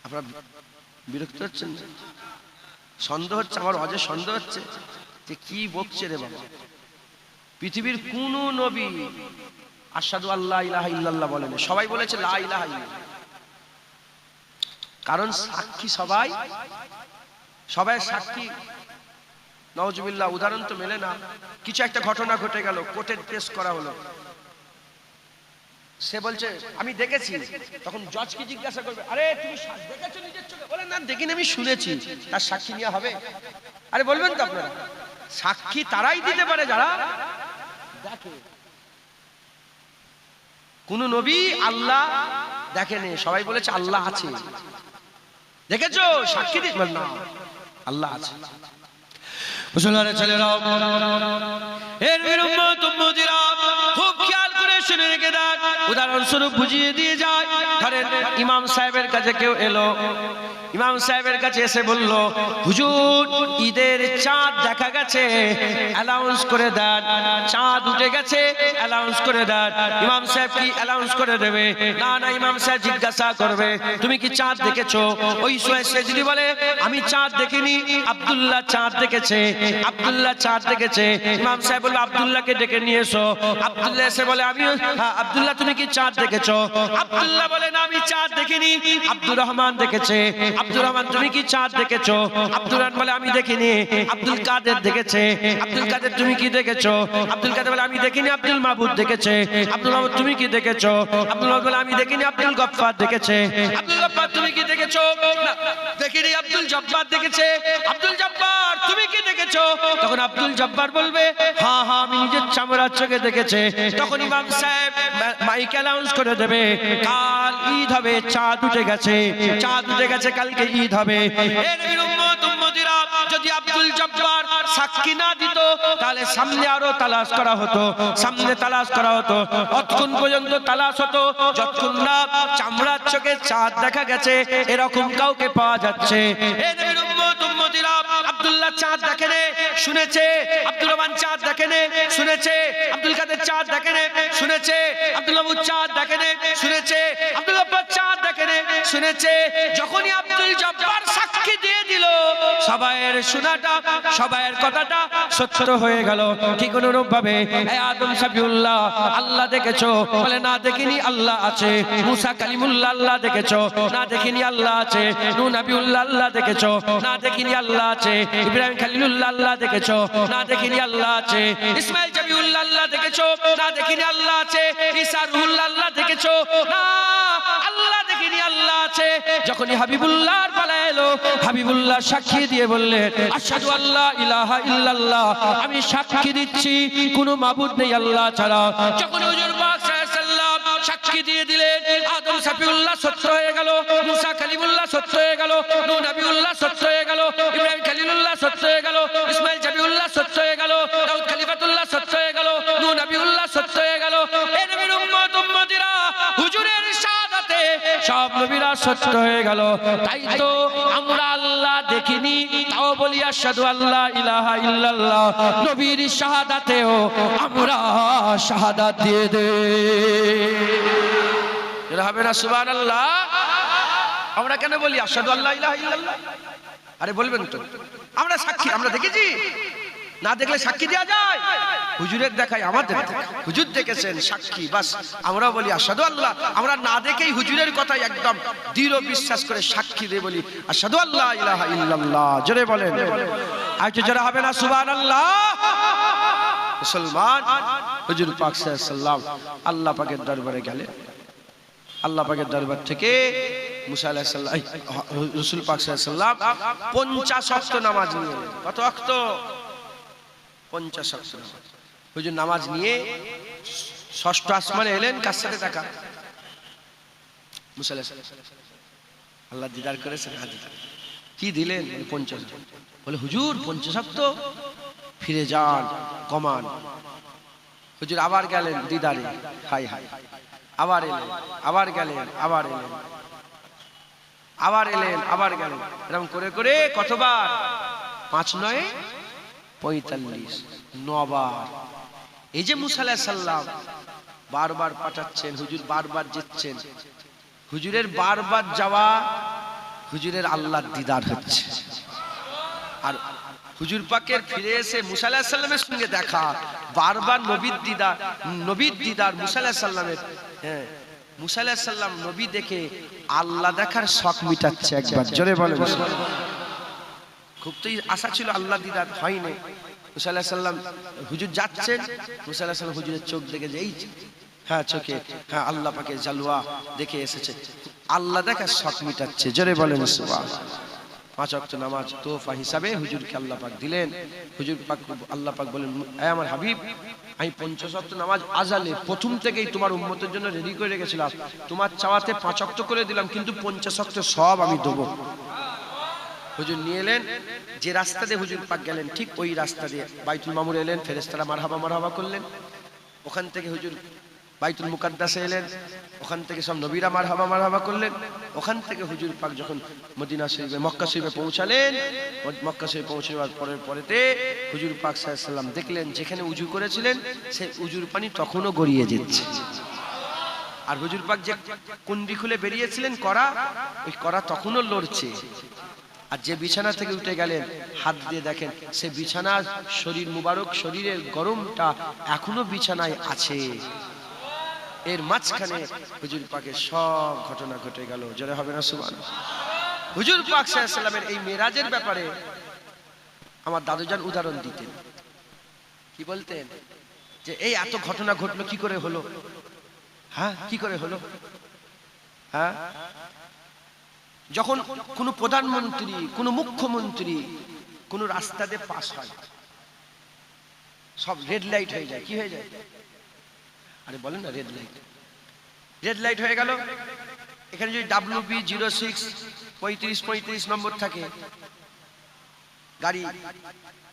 আপনারা বিরক্ত হচ্ছেন? সন্দেহ হচ্ছে, আমার অজে সন্দেহ হচ্ছে যে কি বকছে রে বাবা। পৃথিবীর কোন নবী আশহাদু আল্লা ইলাহা ইল্লাল্লাহ বলে না, সবাই বলেছে লা ইলাহা ইল্লাল্লাহ। কারণ সাক্ষী সবাই সাক্ষী, নাউজুবিল্লাহ, উদাহরণ তো মেলে না। কিছু একটা ঘটনা ঘটে গেল, কোর্টের কেস করা হলো, সে বলছে আমি দেখেছি, তখন জজকে জিজ্ঞাসা করবে আরে তুমি দেখেছো নিজের চোখে? বলে না দেখিনি, আমি শুনেছি। তার সাক্ষী নেওয়া হবে? আরে বলবেন তো আপনারা, সাক্ষী তারাই দিতে পারে যারা দেখে। কোন নবী আল্লাহ দেখেনি, সবাই বলেছে আল্লাহ আছে, দেখেছো সাক্ষী দিতে না, আল্লাহ আছে। মুসলমানের ছেলেরা, এর উম্মত উম্মতিরা, খুব খেয়াল করে শুনে রেখে দেন, উদাহরণস্বরূপ বুঝিয়ে দিয়ে যায়। ধরেন ইমাম সাহেবের কাছে কেউ এলো, ইমাম সাহেবের কাছে এসে বলল হুজুর ঈদের চাঁদ দেখা গেছে, অ্যানাউন্স করে দেন, চাঁদ উঠে গেছে, অ্যানাউন্স করে দেন। ইমাম সাহেব কি অ্যানাউন্স করে দেবে? না না, ইমাম সাহেব জিজ্ঞাসা করবে তুমি কি চাঁদ দেখেছো? ওই সে যদি বলে আমি চাঁদ দেখিনি, আব্দুল্লাহ চাঁদ দেখেছে, আব্দুল্লাহ চাঁদ দেখেছে, ইমাম সাহেব বলল আব্দুল্লাহকে ডেকে নিয়ে এসো। আব্দুল্লাহ এসে বলে আমি, আব্দুল্লাহ তুমি কি চাঁদ দেখেছো? আব্দুল্লাহ বলে না আমি চাঁদ দেখিনি, আব্দুর রহমান দেখেছে। আব্দুর রহমান তুমি কি চাঁদ দেখেছো? আব্দুর রহমান বলে আমি দেখিনি। আব্দুল কাদের দেখেছে। আব্দুল কাদের তুমি কি দেখেছো? আব্দুল কাদের বলে আমি দেখিনি, আব্দুল মাহবুব দেখেছে। আব্দুল মাহবুব তুমি কি দেখেছো? আব্দুল মাহবুব বলে আমি দেখিনি, আব্দুল গফফার দেখেছে। আব্দুল গফফার তুমি কি দেখেছো? না দেখিনি, আব্দুল জব্বার দেখেছে। আব্দুল জব্বার তুমি কি দেখেছো? তখন আব্দুল জব্বার বলবে হ্যাঁ হ্যাঁ আমি নিজের চামড়ার চোখে দেখেছে। তখন ইমাম সাহেব মাইক অ্যানাউন্স করে দেবে কাল ঈদ হবে, চাঁদ উঠে গেছে, চাঁদ উঠে গেছে, কালকে ঈদ হবে। হে নবীর উম্মত উম্মতিরা, যদি আব্দুল জব্বার সাক্ষী না দিত তাহলে সামনে আরো তালাশ করা হতো, সামনে তালাশ করা হতো, অতক্ষণ পর্যন্ত তালাশ হতো যতক্ষণ না চামড়ার চোখে চাঁদ দেখা গেছে এরকম কাউকে পাওয়া যাচ্ছে। হে নবীর উম্মত উম্মতিরা, আব্দুল্লাহ চাঁদ দেখেনে, শুনেছে। আব্দুর রহমান চাঁদ দেখেনে, শুনেছে। আব্দুল কাদের চাঁদ দেখেনে, শুনেছে। আব্দুল মাহমুদ চাঁদ দেখেনে, শুনেছে। আব্দুল গফফার চাঁদ দেখেনে, শুনেছে। যখনই আব্দুল জব্বার সাক্ষী দিয়ে দিল সবাইয়ের শোনাটা, সবাইয়ের কথাটা সত্য হয়ে গেল। ঠিক অনুরূপ ভাবে আদম সাফিউল্লাহ আল্লাহ দেখেছো? বলে না দেখিনি, আল্লাহ আছে। মুসা কালিমুল্লাহ আল্লাহ দেখেছো? না দেখিনি, আল্লাহ আছে। নূহ নবিউল্লাহ আল্লাহ দেখেছো? না দেখিনি, আল্লাহ আছে। ইব্রাহিম খলিলুল্লাহ আল্লাহ দেখেছো? না দেখিনি, আল্লাহ আছে। ইসমাইল জাবিউল্লাহ আল্লাহ দেখেছো? না দেখিনি, আল্লাহ আছে। ঈসা রুহুল্লাহ আল্লাহ দেখেছো? না আল্লাহ দেখিনি, আল্লাহ আছে। যখনই হাবিবুল্লাহর পালা এলো, হাবিবুল্লাহ সাক্ষী দিয়ে বললেন আশহাদু আল্লা ইলাহা ইল্লাল্লাহ, আমি সাক্ষী দিচ্ছি কোনো মাবুদ নেই আল্লাহ ছাড়া। যখন হুজুর পাক সাল্লাল্লাহু আলাইহি ওয়াসাল্লাম সাক্ষী দিয়ে দিলেন, আদম সাফিউল্লাহ সত্য হয়ে গেল, মুসা কালিমুল্লাহ সত্য হয়ে গেল, নূহ নবিউল্লাহ সত্য হয়ে গেল, ইব্রাহিম খলিলুল্লাহ সত্য হয়ে গেল, ইসমাঈল জাবিউল্লাহ সত্য হয়ে গেল, দাউদ খলিফাতুল্লাহ সত্য হয়ে গেল, নূহ নবিউল্লাহ সত্য হয়ে গেল। এই নবীর উম্মত উম্মতিরা হুজুরের শাহাদাতে সব নবীরা সত্য হয়ে গেল। তাই তো আমরা আল্লাহ দেখিনি, তাও বলি আশহাদু আল্লা ইলাহা ইল্লাল্লাহ। নবীর শাহাদাতেও আমরা শাহাদাত দিয়ে দেই। হবে না সুবহানাল্লাহ? আমরা কেন বলি আশহাদু আল্লা ইলাহা ইল্লাল্লাহ? আরে বলবেন তো, আমরা সাক্ষী, আমরা দেখেছি, না দেখলে সাক্ষী দেওয়া যায়? হুজুরের দেখাই আমাদের, হুজুর দেখেছেন সাক্ষী, বাস আমরা বলি আশহাদু আল্লাহ। আমরা না দেখেই হুজুরের কথাই একদম দৃঢ় বিশ্বাস করে সাক্ষী দিয়ে বলি আশহাদু আল্লা ইলাহা ইল্লাল্লাহ। জোরে বলেন, আর জোরে হবে না সুবহানাল্লাহ? মুসলমান, হুজুর পাক সাল্লাল্লাহু আলাইহি ওয়াসাল্লাম আল্লাহ পাকের দরবারে গেলেন। আল্লাহ পাকের দরবার থেকে মুসা আলাইহিস সালাম, রাসূল পাক সাল্লাল্লাহু আলাইহি ওয়াসাল্লাম 50 ওয়াক্ত নামাজ নিয়ে, কত ওয়াক্ত? 50 ওয়াক্ত নামাজ। হুজুর নামাজ নিয়ে ষষ্ঠ আসমানে এলেন, কার সাথে দেখা? মুসা আলাইহিস সালাম। আল্লাহ দিদার করেছেন, হাজির কি দিলেন? 50। বলে হুজুর 50 ওয়াক্ত, ফিরে যান, কমান। হুজুর আবার গেলেন দিদারে, হাই হাই, আবার এলেন, আবার গেলেন, আবার এলেন, আবার এলেন, আবার গেলেন, এরকম করে করে কতবার? 5 × 9 = 45, 9 বার। এই যে মুসা আলাইহিস সালাম বারবার পাঠাচ্ছেন, হুজুর বারবার যাচ্ছেন, হুজুরের বারবার যাওয়া, হুজুরের আল্লাহর দিদার হচ্ছে। আর হুজুর পাকের ফিরে এসে মুসা আলাইহিস সালামের সঙ্গে দেখা, বারবার নবীর দিদার, নবীর দিদার মুসা আলাইহিস সালামের। হ্যাঁ, মুসা আলাইহিস সালাম নবী দেখে আল্লাহ দেখার শখ মিটাচ্ছে একবার। জোরে বলেন। খুব তো আশা ছিল আল্লাহ দিদার, হয়নি। মুসা আলাইহিস সালাম হুজুর যাচ্ছেন, মুসা আলাইহিস সালাম হুজুরের চোখ দেখে যে এই, হ্যাঁ চোখে, হ্যাঁ আল্লাহ পাকের জালওয়া দেখে এসেছে, আল্লাহ দেখার শখ মিটাচ্ছে। জোরে বলেন সুবহানাল্লাহ। 5 ওয়াক্ত নামাজ তোফা হিসাবে হুজুরকে আল্লাহ পাক দিলেন। হুজুর পাক, আল্লাহ পাক বলেন, এ আমার হাবিব, আমি 50 ওয়াক্ত নামাজ আজালে প্রথম থেকেই তোমার উম্মতের জন্য রেডি করে রেখেছিলাম। তোমার চাওয়াতে 5 ওয়াক্ত করে দিলাম, কিন্তু 50 ওয়াক্ত সব আমি দেবো। হুজুর নিয়ে এলেন, যে রাস্তা দিয়ে হুজুর পাক গেলেন ঠিক ওই রাস্তা দিয়ে বাইতুল মামুর এলেন, ফেরেশতারা মারহাবা মারহাবা করলেন। ওখান থেকে হুজুর বাইতুল মুকাদ্দাসে এলেন, ওখান থেকে সব নবীরা মারহাবা মারহাবা করলেন। ওখান থেকে হুজুর পাক যখন মদিনা শরীফে, মক্কা শরীফে পৌঁছালেন, মক্কা শরীফে পৌঁছাবার পরেতে হুজুর পাক সাল্লাল্লাহু আলাইহি ওয়াসাল্লাম দেখলেন যেখানে উজু করেছিলেন সেই উজুর পানি তখনও গড়িয়ে যাচ্ছে। আর হুজুর পাক যে কুন্ডি খুলে বেরিয়েছিলেন করা, ওই করা তখনও লড়ছে। আর যে বিছানা থেকে উঠে গেলেন, হাত দিয়ে দেখেন সে বিছানা, শরীর মুবারক, শরীরের গরমটা এখনো বিছানায় আছে। এর মাঝখানে হুজুর পাকের সব ঘটনা ঘটে গেল। জোরে হবে না সুবহানাল্লাহ? হুজুর পাক সাল্লাল্লাহু আলাইহি ওয়াসাল্লামের এই মেরাজের ব্যাপারে আমার দাদুজান উদাহরণ দিতেন। কি বলতেন? যে এই এত ঘটনা ঘটলো, কি করে হলো? হ্যাঁ, কি করে হলো? হ্যাঁ, যখন কোনো প্রধানমন্ত্রী, কোনো মুখ্যমন্ত্রী কোনো রাস্তা দিয়ে পাস হয়, সব রেড লাইট হয়ে যায়। কি হয়ে যায়? আরে বলেন না, রেড লাইট। রেড লাইট হয়ে গেল, এখানে যদি WB06 3535 নম্বর থাকে গাড়ি,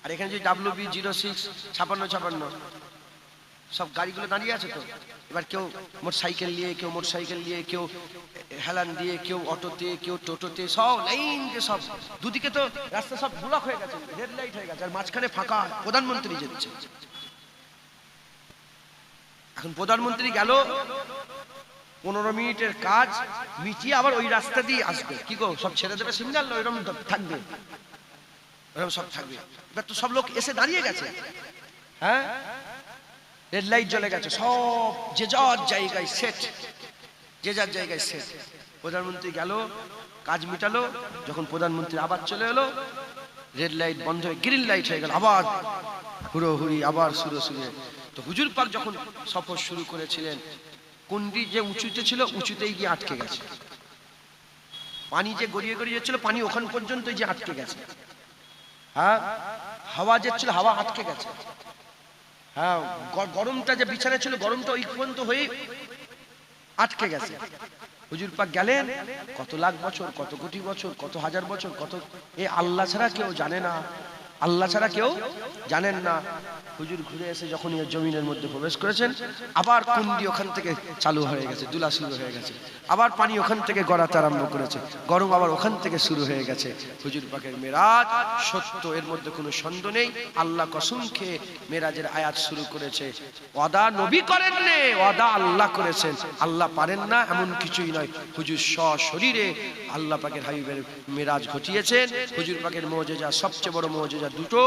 আর এখানে যদি WB06 5656, সব গাড়িগুলো দাঁড়িয়ে আছে তো। এবার কেউ মোটরসাইকেল নিয়ে, কেউ মোটরসাইকেল নিয়ে, কেউ হেলান দিয়ে, কেউ অটোতে, কেউ টোটোতে, সব লাইন দিয়ে, সব দুদিকে তো রাস্তা সব ব্লক হয়ে গেছে, রেড লাইট হয়ে গেছে, আর মাঝখানে ফাঁকা, প্রধানমন্ত্রী যাচ্ছে। এখন প্রধানমন্ত্রী গেল, 15 মিনিটের কাজ মিটিয়ে আবার ওই রাস্তা দিয়ে আসবে। কি গো, সব ছেড়ে দেবে সিগন্যাল? ওইরকম থাকবে, ওইরকম সব থাকবে। এবার তো সব লোক এসে দাঁড়িয়ে গেছে, হ্যাঁ, রেড লাইট জ্বলে গেছে, সব যে যার জায়গায় সেট, যে যার জায়গায় সেট। প্রধানমন্ত্রী গেল, কাজ মিটালো, যখন প্রধানমন্ত্রী আবার চলে এলো, রেড লাইট বন্ধ হয়ে গ্রিন লাইট হয়ে গেল, আবার হুড়োহুড়ি, আবার সুরে। তো হুজুর পাক যখন সফর শুরু করেছিলেন, কুন্ডি যে উঁচুতে ছিল, উঁচুতেই গিয়ে আটকে গেছে। পানি যে গড়িয়ে গড়িয়ে যাচ্ছিল, পানি ওখান পর্যন্ত যে আটকে গেছে। হ্যাঁ, হাওয়া যাচ্ছিল, হাওয়া আটকে গেছে। হ্যাঁ, গরমটা যে বিছানা ছিল, গরমটা ওই পর্যন্ত হয়ে আটকে গেছে। হুজুর পাক গেলেন, কত লাখ বছর, কত কোটি বছর, কত হাজার বছর, কত, এ আল্লাহ ছাড়া কেউ জানে না, আল্লাহ ছাড়া কেউ জানেন না। হুজুর ঘুরে এসে যখন এই জমিনের মধ্যে প্রবেশ করেছেন, আবার কুন্ডি ওখান থেকে চালু হয়ে গেছে, দুলা শুরু হয়ে গেছে, আবার পানি ওখান থেকে গড়াতে আরম্ভ করেছে, গরম আবার ওখান থেকে শুরু হয়ে গেছে। হুজুর পাকের মেরাজ সত্য, এর মধ্যে কোনো সন্দেহ নেই। আল্লাহ কসম খেয়ে মেরাজের আয়াত শুরু করেছে, ওয়াদা নবী করেন নে, ওয়াদা আল্লাহ করেছেন, আল্লাহ পারেন না এমন কিছুই নয়। হুজুর সশরীরে আল্লাহ পাকের হাবিবের মেরাজ ঘটিয়েছেন। হুজুর পাকের মুজিজা, সবচেয়ে বড় মুজিজা দুটো,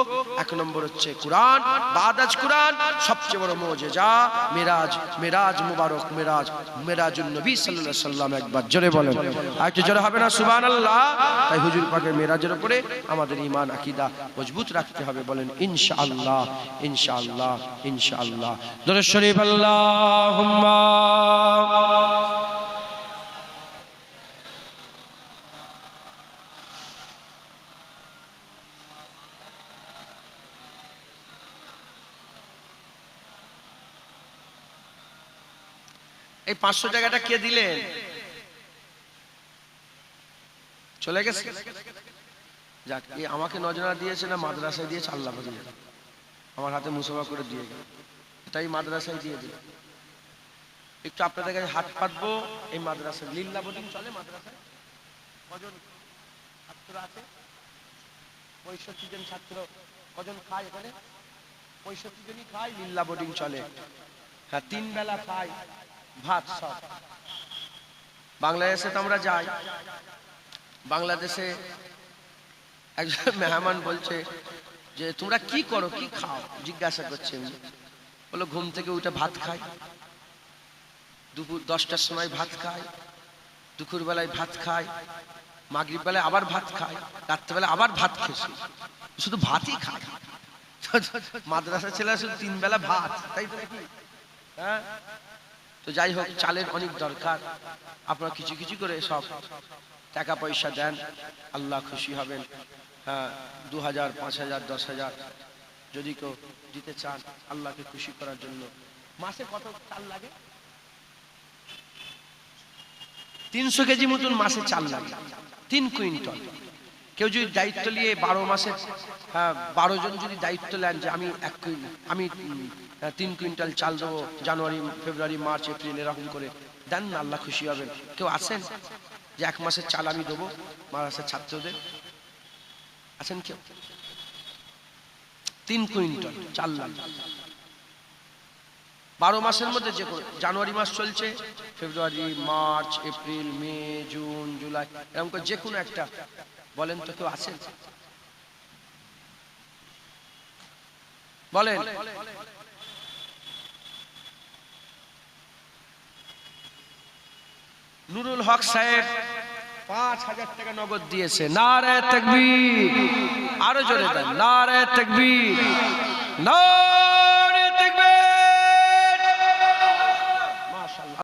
এক নম্বর হচ্ছে কুরআন, বাদাজ কুরআন, সবচেয়ে বড় মুজিজা মেরাজ, মেরাজ মুবারক মেরাজ, মেরাজুন নবী সাল্লাল্লাহু আলাইহি সাল্লাম। একবার জোরে বলেন, আর একটু জোরে হবে না সুবহানাল্লাহ? তাই হুজুর পাকের মেরাজের উপরে আমাদের ঈমান আকীদা মজবুত রাখতে হবে। বলেন ইনশাআল্লাহ, ইনশাআল্লাহ, ইনশাআল্লাহ। দরুদ শরীফ আল্লাহুম্মা। এই 500 টাকাটা কে দিলেন? চলে গেছে? যাক, এই আমাকে নজরা দিয়েছে না মাদ্রাসায় দিয়েছে, আল্লাহ দিয়ে আমার হাতে মুসাফা করে দিয়ে গেল, তাই মাদ্রাসায় দিয়ে দিল। একটু আপনাদের কাছে হাত পাতবো। এই মাদ্রাসায় লিল্লা বোর্ডিং চলে, মাদ্রাসায় কজন ছাত্র আছে? 65 জন ছাত্র। কজন খায় এখানে? 65 জনই খায়, লিল্লা বোর্ডিং চলে। হ্যাঁ, 3 বেলা খায় ভাত সব। বাংলাদেশে তো আমরা যাই, বাংলাদেশে একজন মেহমান বলছে যে তোমরা কি করো, কি খাও, জিজ্ঞাসা করছেন। বলো ঘুম থেকে উঠে ভাত খাই, দুপুর 10টার সময় ভাত খাই, দুপুর বেলায় ভাত খাই, মাগরিব বেলায় আবার ভাত খাই, রাত্রেবেলা আবার ভাত খেয়েছি, শুধু ভাতই খাই। মাদ্রাসা ছেলে শুধু 3 বেলা ভাত, তাই তো নাকি? হ্যাঁ, তো যাই হোক, চালের অনেক দরকার। আপনারা কিছু কিছু করে সব টাকা পয়সা দেন, আল্লাহ খুশি হবেন। হ্যাঁ, 2000, 5000, 10,000 যদি কেউ দিতে চান আল্লাহকে খুশি করার জন্য। মাসে কত চাল লাগে? 300 কেজি মতন মাসে চাল লাগে, 3 কুইন্টাল। কেউ যদি দায়িত্ব নিয়ে 12 মাসে, 12 জন যদি দায়িত্ব নেন যে আমি 3 কুইন্টাল চাল দেবো, জানুয়ারি, ফেব্রুয়ারি, মার্চ, এপ্রিল, এরকম করে দেন না, আল্লাহ খুশি হবেন। কেউ আছেন যে 1 মাসের চাল আমি দেবো মাদ্রাসার ছাত্রদের? আছেন কেউ? 3 কুইন্টাল চাল লাগে। 12 মাসের মধ্যে যে জানুয়ারি মাস চলছে, ফেব্রুয়ারি, মার্চ, এপ্রিল, মে, জুন, জুলাই, এরকম করে যে কোনো একটা বলেন তো, কেউ আছেন? বলেন। নুরুল হক সাহেব 5000 টাকা নগদ দিয়েছে। নারে তাকবীর, আরো জোরে দেন, নারে তাকবীর, নারে